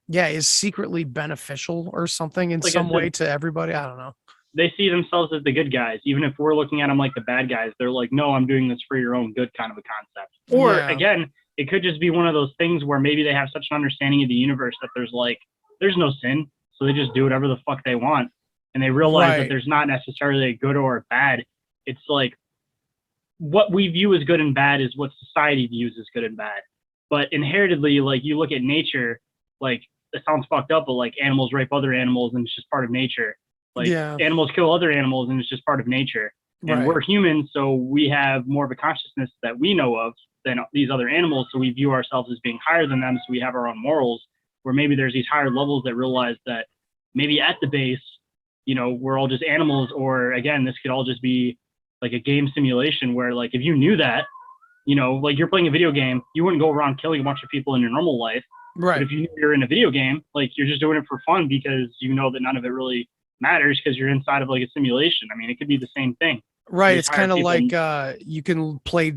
is secretly beneficial or something in some way to everybody. I don't know. They see themselves as the good guys. Even if we're looking at them like the bad guys, they're like, no, I'm doing this for your own good, kind of a concept. Or again, it could just be one of those things where maybe they have such an understanding of the universe that there's no sin. So they just do whatever the fuck they want. And they realize that there's not necessarily a good or a bad. It's like what we view as good and bad is what society views as good and bad. But inheritedly, like you look at nature, like it sounds fucked up, but like animals rape other animals and it's just part of nature. Like animals kill other animals and it's just part of nature. And we're humans, so we have more of a consciousness that we know of than these other animals. So we view ourselves as being higher than them. So we have our own morals, where maybe there's these higher levels that realize that maybe at the base, you know, we're all just animals, or again, this could all just be like a game simulation where like, if you knew that, you know, like you're playing a video game, you wouldn't go around killing a bunch of people in your normal life. Right. But if you knew you're in a video game, like you're just doing it for fun because you know that none of it really matters because you're inside of like a simulation. I mean, it could be the same thing. Right. It's kind of like you can play,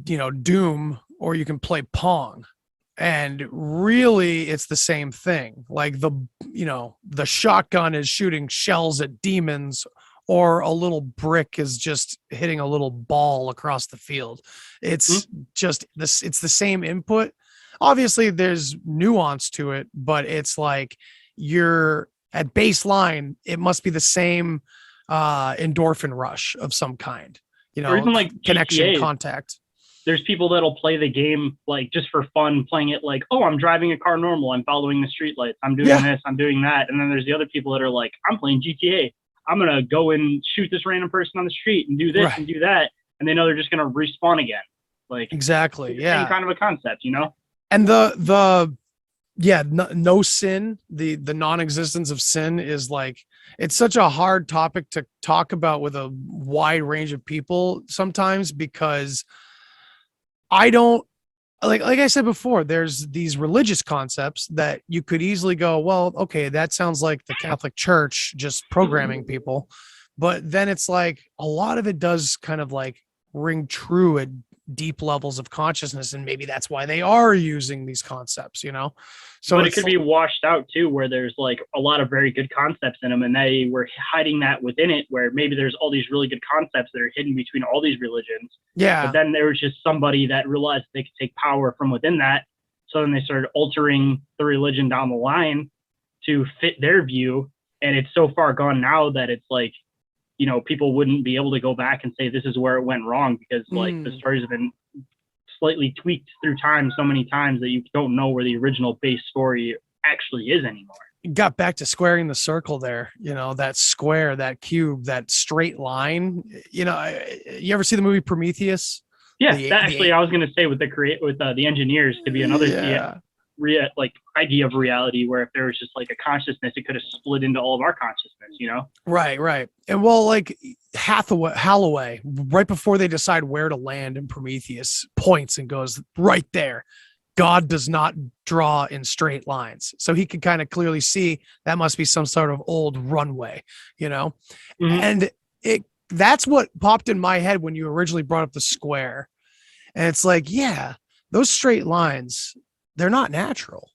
you know, Doom, or you can play Pong. And really, it's the same thing. Like the shotgun is shooting shells at demons, or a little brick is just hitting a little ball across the field. It's just this. It's the same input. Obviously, there's nuance to it, but it's like you're at baseline. It must be the same endorphin rush of some kind. You know, or even like connection, GTA. contact. There's people that'll play the game like just for fun, playing it like, oh, I'm driving a car normal, I'm following the street lights, I'm doing this, I'm doing that. And then there's the other people that are like, I'm playing GTA. I'm gonna go and shoot this random person on the street and do this and do that, and they know they're just gonna respawn again. Like exactly, same kind of a concept, you know. And no sin, the non-existence of sin is like, it's such a hard topic to talk about with a wide range of people sometimes, because I don't like I said before, there's these religious concepts that you could easily go, well, okay, that sounds like the Catholic Church just programming people. But then it's like a lot of it does kind of like ring true at deep levels of consciousness, and maybe that's why they are using these concepts, you know. So but it could be washed out too, where there's like a lot of very good concepts in them, and they were hiding that within it, where maybe there's all these really good concepts that are hidden between all these religions. But then there was just somebody that realized they could take power from within that, so then they started altering the religion down the line to fit their view, and it's so far gone now that it's like, you know, people wouldn't be able to go back and say this is where it went wrong, because like the stories have been slightly tweaked through time so many times that you don't know where the original base story actually is anymore. You got back to squaring the circle there, you know, that square, that cube, that straight line. You know, you ever see the movie Prometheus? Yeah, I was going to say with the engineers to be another like idea of reality, where if there was just like a consciousness, it could have split into all of our consciousness, you know? Right. And well, like Holloway, right before they decide where to land in Prometheus, points and goes, right there, God does not draw in straight lines. So he could kind of clearly see that must be some sort of old runway, you know? And that's what popped in my head when you originally brought up the square. And it's like, yeah, those straight lines, they're not natural.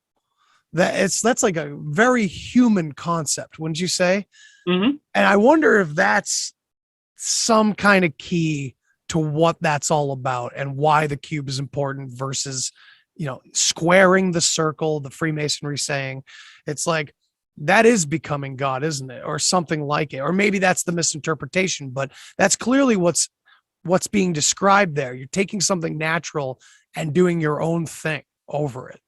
That's like a very human concept, wouldn't you say? And I wonder if that's some kind of key to what that's all about and why the cube is important versus, you know, squaring the circle, the Freemasonry saying. It's like, that is becoming God, isn't it? Or something like it. Or maybe that's the misinterpretation, but that's clearly what's being described there. You're taking something natural and doing your own thing over it.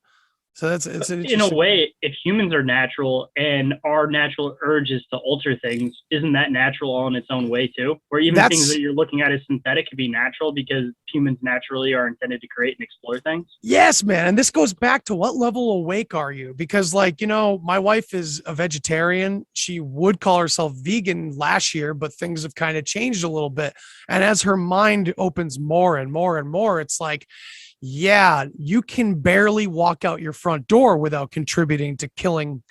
So it's in a way, if humans are natural and our natural urge is to alter things, isn't that natural all in its own way too? Or even things that you're looking at as synthetic could be natural because humans naturally are intended to create and explore things. Yes, man. And this goes back to what level awake are you? Because like, you know, my wife is a vegetarian. She would call herself vegan last year, but things have kind of changed a little bit. And as her mind opens more and more and more, it's like, yeah, you can barely walk out your front door without contributing to killing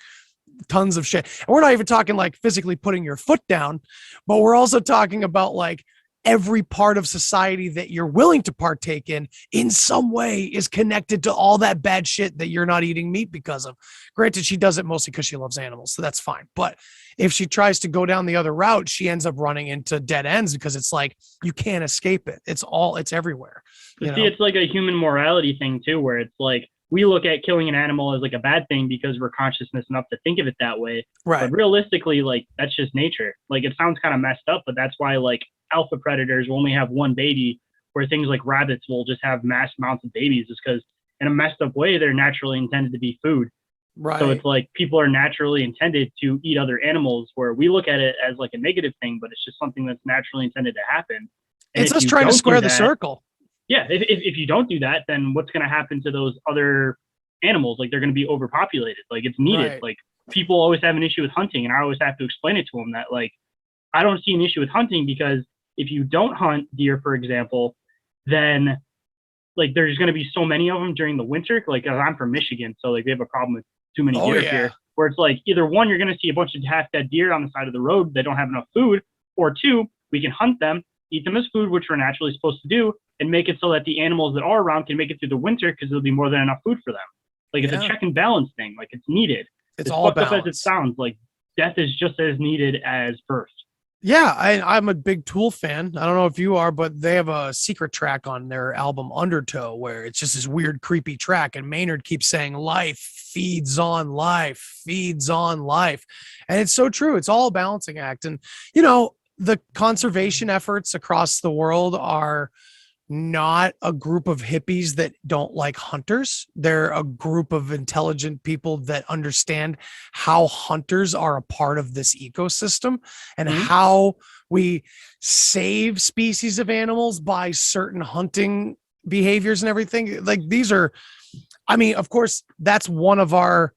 tons of shit. And we're not even talking like physically putting your foot down, but we're also talking about like every part of society that you're willing to partake in some way is connected to all that bad shit that you're not eating meat because of. Granted, she does it mostly because she loves animals, so that's fine. But if she tries to go down the other route, she ends up running into dead ends because it's like, you can't escape it. It's everywhere. It's like a human morality thing too, where it's like, we look at killing an animal as like a bad thing because we're consciousness enough to think of it that way. Right. But realistically, like, that's just nature. Like, it sounds kind of messed up, but that's why like alpha predators will only have one baby, where things like rabbits will just have mass amounts of babies, is because in a messed up way, they're naturally intended to be food. Right. So it's like people are naturally intended to eat other animals, where we look at it as like a negative thing, but it's just something that's naturally intended to happen. And it's if us you trying to don't do square the that- circle. Yeah, if you don't do that, then what's going to happen to those other animals? Like, they're going to be overpopulated. Like, it's needed. Right. Like, people always have an issue with hunting, and I always have to explain it to them that, like, I don't see an issue with hunting, because if you don't hunt deer, for example, then like there's going to be so many of them during the winter. Like, I'm from Michigan, so like we have a problem with too many deer here, where it's like either one, you're going to see a bunch of half dead deer on the side of the road that don't have enough food, or two, we can hunt them, eat them as food, which we're naturally supposed to do, and make it so that the animals that are around can make it through the winter, because there'll be more than enough food for them. Like, it's a check and balance thing. Like, it's needed. It's as all fucked up balance. as it sounds, like death is just as needed as birth. Yeah, I'm a big Tool fan. I don't know if you are, but they have a secret track on their album Undertow where it's just this weird, creepy track. And Maynard keeps saying, life feeds on life, feeds on life. And it's so true. It's all a balancing act. And, you know, the conservation efforts across the world are not a group of hippies that don't like hunters. They're a group of intelligent people that understand how hunters are a part of this ecosystem and how we save species of animals by certain hunting behaviors and everything. Like, these are, I mean, of course, that's one of our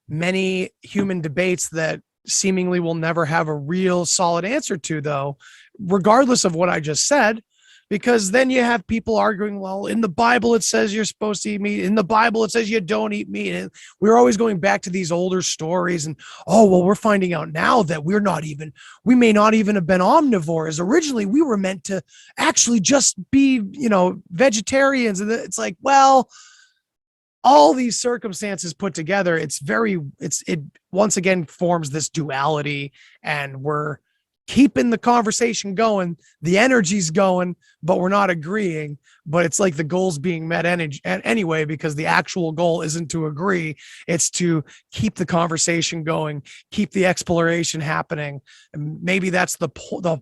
many human debates that seemingly we'll never have a real solid answer to, though, regardless of what I just said. Because then you have people arguing, well, in the Bible, it says you're supposed to eat meat. In the Bible, it says you don't eat meat. And we're always going back to these older stories. And, oh, well, we're finding out now that we may not even have been omnivores. Originally, we were meant to actually just be, you know, vegetarians. And it's like, well, all these circumstances put together, it once again forms this duality, and we're keeping the conversation going, the energy's going, but we're not agreeing. But it's like the goal's being met anyway, because the actual goal isn't to agree, it's to keep the conversation going, keep the exploration happening. And maybe that's the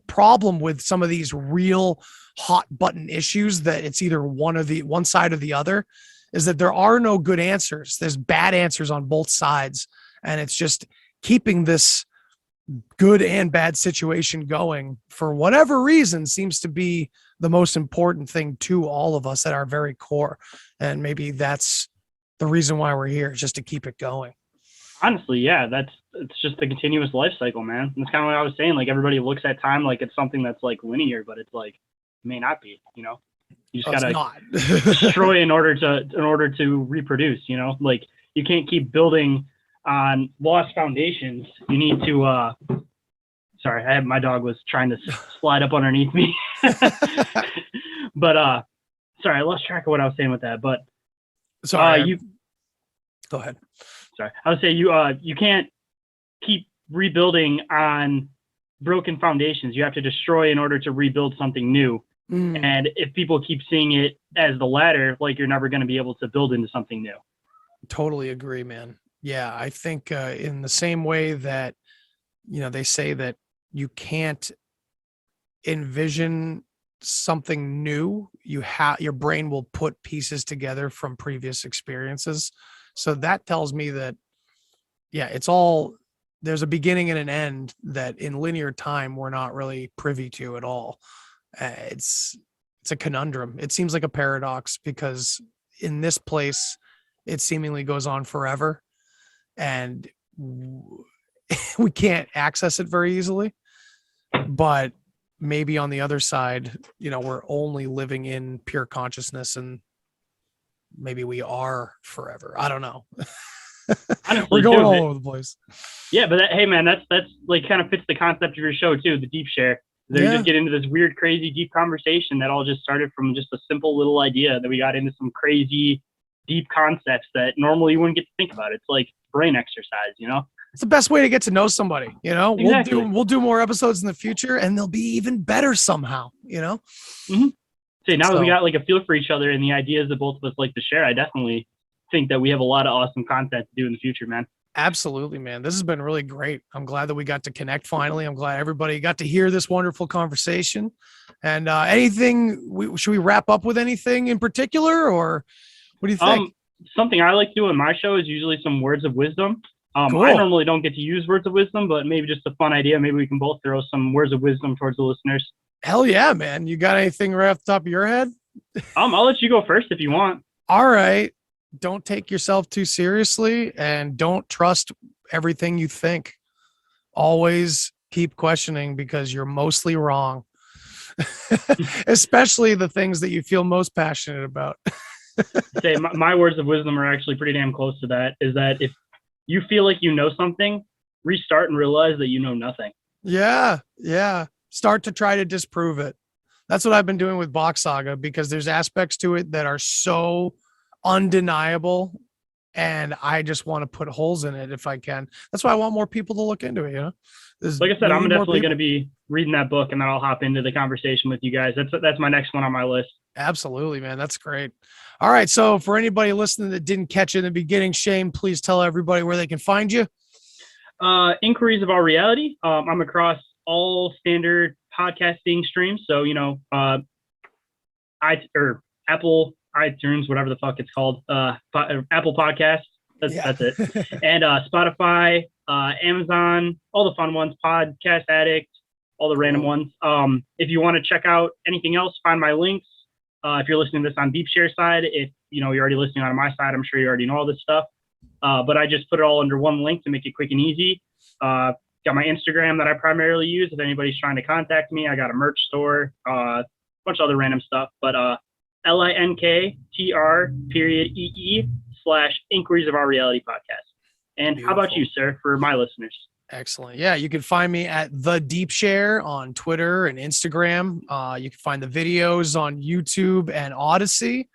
problem with some of these real hot button issues, that it's either one side or the other, is that there are no good answers. There's bad answers on both sides, and it's just keeping this good and bad situation going for whatever reason seems to be the most important thing to all of us at our very core. And maybe that's the reason why we're here, just to keep it going. Honestly, yeah, it's just a continuous life cycle, man. That's kind of what I was saying. Like, everybody looks at time like it's something that's like linear, but it's like, it may not be, you know. You just gotta destroy in order to reproduce, you know. Like, you can't keep building on lost foundations. You need to sorry, my dog was trying to slide up underneath me. But sorry, I lost track of what I was saying with that. But sorry, go ahead. Sorry, I would say you can't keep rebuilding on broken foundations. You have to destroy in order to rebuild something new. And if people keep seeing it as the latter, like, you're never going to be able to build into something new. Totally agree, man. Yeah, I think in the same way that, you know, they say that you can't envision something new, your brain will put pieces together from previous experiences. So that tells me that, yeah, there's a beginning and an end that in linear time we're not really privy to at all. It's a conundrum. It seems like a paradox, because in this place it seemingly goes on forever, and we can't access it very easily. But maybe on the other side, you know, we're only living in pure consciousness, and maybe we are forever. I don't know. We're going all over the place. Yeah, but hey, man, that's like kind of fits the concept of your show too, the deep share. They just get into this weird, crazy, deep conversation that all just started from just a simple little idea that we got into some crazy, deep concepts that normally you wouldn't get to think about. It's like brain exercise, you know? It's the best way to get to know somebody, you know? Exactly. We'll do more episodes in the future, and they'll be even better somehow, you know? Mm-hmm. See, now that we got like a feel for each other and the ideas that both of us like to share, I definitely think that we have a lot of awesome content to do in the future, man. Absolutely, man. This has been really great. I'm glad that we got to connect finally. I'm glad everybody got to hear this wonderful conversation. And should we wrap up with anything in particular, or what do you think? something I like to do in my show is usually some words of wisdom. Cool. I normally don't get to use words of wisdom, but maybe just a fun idea. Maybe we can both throw some words of wisdom towards the listeners. Hell yeah, man. You got anything right off the top of your head? I'll let you go first if you want. All right. Don't take yourself too seriously and don't trust everything you think. Always keep questioning because you're mostly wrong, especially the things that you feel most passionate about. Say my words of wisdom are actually pretty damn close to that. Is that if you feel like you know something, restart and realize that you know nothing. Yeah. Start to try to disprove it. That's what I've been doing with Box Saga because there's aspects to it that are so undeniable and I just want to put holes in it if I can. That's why I want more people to look into it. You know, like I said, I'm definitely going to be reading that book and then I'll hop into the conversation with you guys. That's my next one on my list. Absolutely, man. That's great. All right. So for anybody listening that didn't catch it in the beginning, Shayn, please tell everybody where they can find you. Inquiries of Our Reality. I'm across all standard podcasting streams. So, Apple iTunes, whatever the fuck it's called, Apple Podcasts. That's it. And Spotify, Amazon, all the fun ones, Podcast Addict, all the random ones. If you want to check out anything else, find my links. If you're listening to this on DeepShare side, if you're already listening on my side, I'm sure you already know all this stuff. But I just put it all under one link to make it quick and easy. Got my Instagram that I primarily use. If anybody's trying to contact me, I got a merch store, a bunch of other random stuff. But linktr.ee/Inquiries of Our Reality podcast. And Beautiful. How about you, sir, for my listeners? Excellent. Yeah, you can find me at The Deep Share on Twitter and Instagram. You can find the videos on YouTube and Odyssey.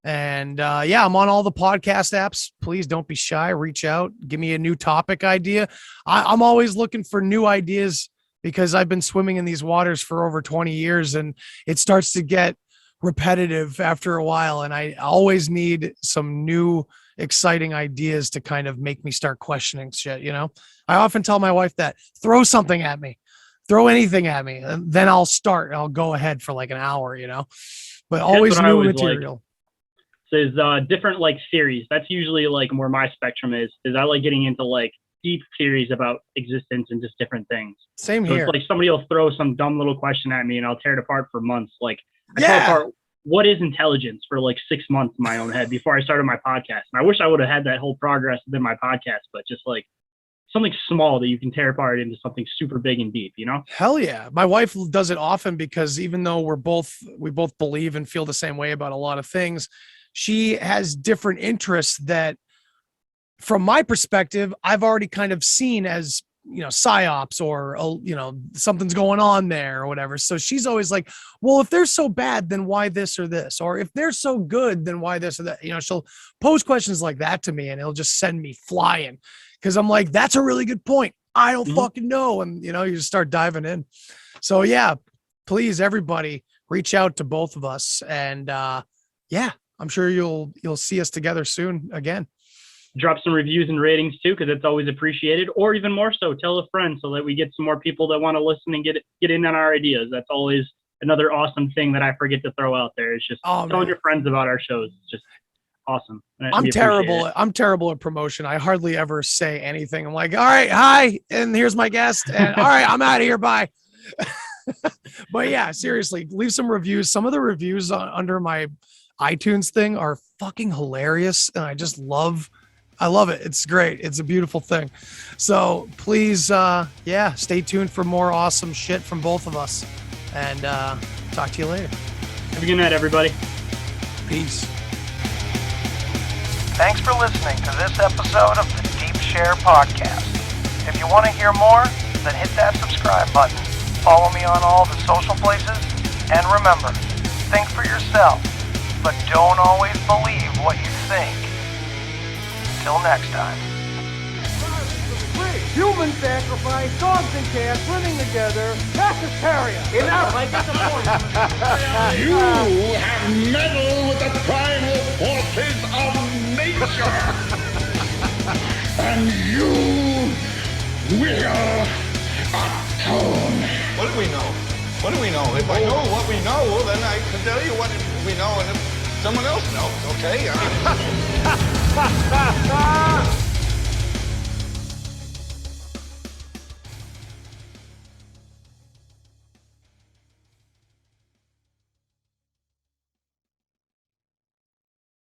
And I'm on all the podcast apps. Please don't be shy. Reach out. Give me a new topic idea. I'm always looking for new ideas because I've been swimming in these waters for over 20 years and it starts to get repetitive after a while. And I always need some new, exciting ideas to kind of make me start questioning shit. I often tell my wife that throw something at me, throw anything at me, and then I'll start. I'll go ahead for like an hour, but always new material. So there's different like theories. That's usually like where my spectrum is I like getting into like deep theories about existence and just different things. Same here. It's like somebody will throw some dumb little question at me and I'll tear it apart for months. Like I tore apart what is intelligence for like 6 months in my own head before I started my podcast. And I wish I would have had that whole progress within my podcast, but just like something small that you can tear apart into something super big and deep, Hell yeah. My wife does it often because even though we both believe and feel the same way about a lot of things, she has different interests that from my perspective, I've already kind of seen as, Psyops or, something's going on there or whatever. So she's always like, well, if they're so bad, then why this or this? Or if they're so good, then why this or that? She'll pose questions like that to me and it'll just send me flying because I'm like, that's a really good point. I don't fucking know. And, you just start diving in. So yeah, please, everybody reach out to both of us. And I'm sure you'll see us together soon again. Drop some reviews and ratings too, because it's always appreciated. Or even more so, tell a friend so that we get some more people that want to listen and get in on our ideas. That's always another awesome thing that I forget to throw out there. It's just telling your friends about our shows. It's just awesome. I'm terrible at promotion. I hardly ever say anything. I'm like, all right, hi, and here's my guest, and all right, I'm out of here. Bye. But yeah, seriously, leave some reviews. Some of the reviews under my iTunes thing are fucking hilarious, and I love it. It's great. It's a beautiful thing. So please, stay tuned for more awesome shit from both of us. And talk to you later. Have a good night, everybody. Peace. Thanks for listening to this episode of the Deep Share Podcast. If you want to hear more, then hit that subscribe button. Follow me on all the social places. And remember, think for yourself, but don't always believe what you think. Till next time. Human sacrifice, dogs and cats living together, Tartaria. Enough, I get the point. You have meddled with the primal forces of nature. And you will atone. What do we know? What do we know? If I know what we know, then I can tell you what we know, and if someone else knows, okay? ha, ha.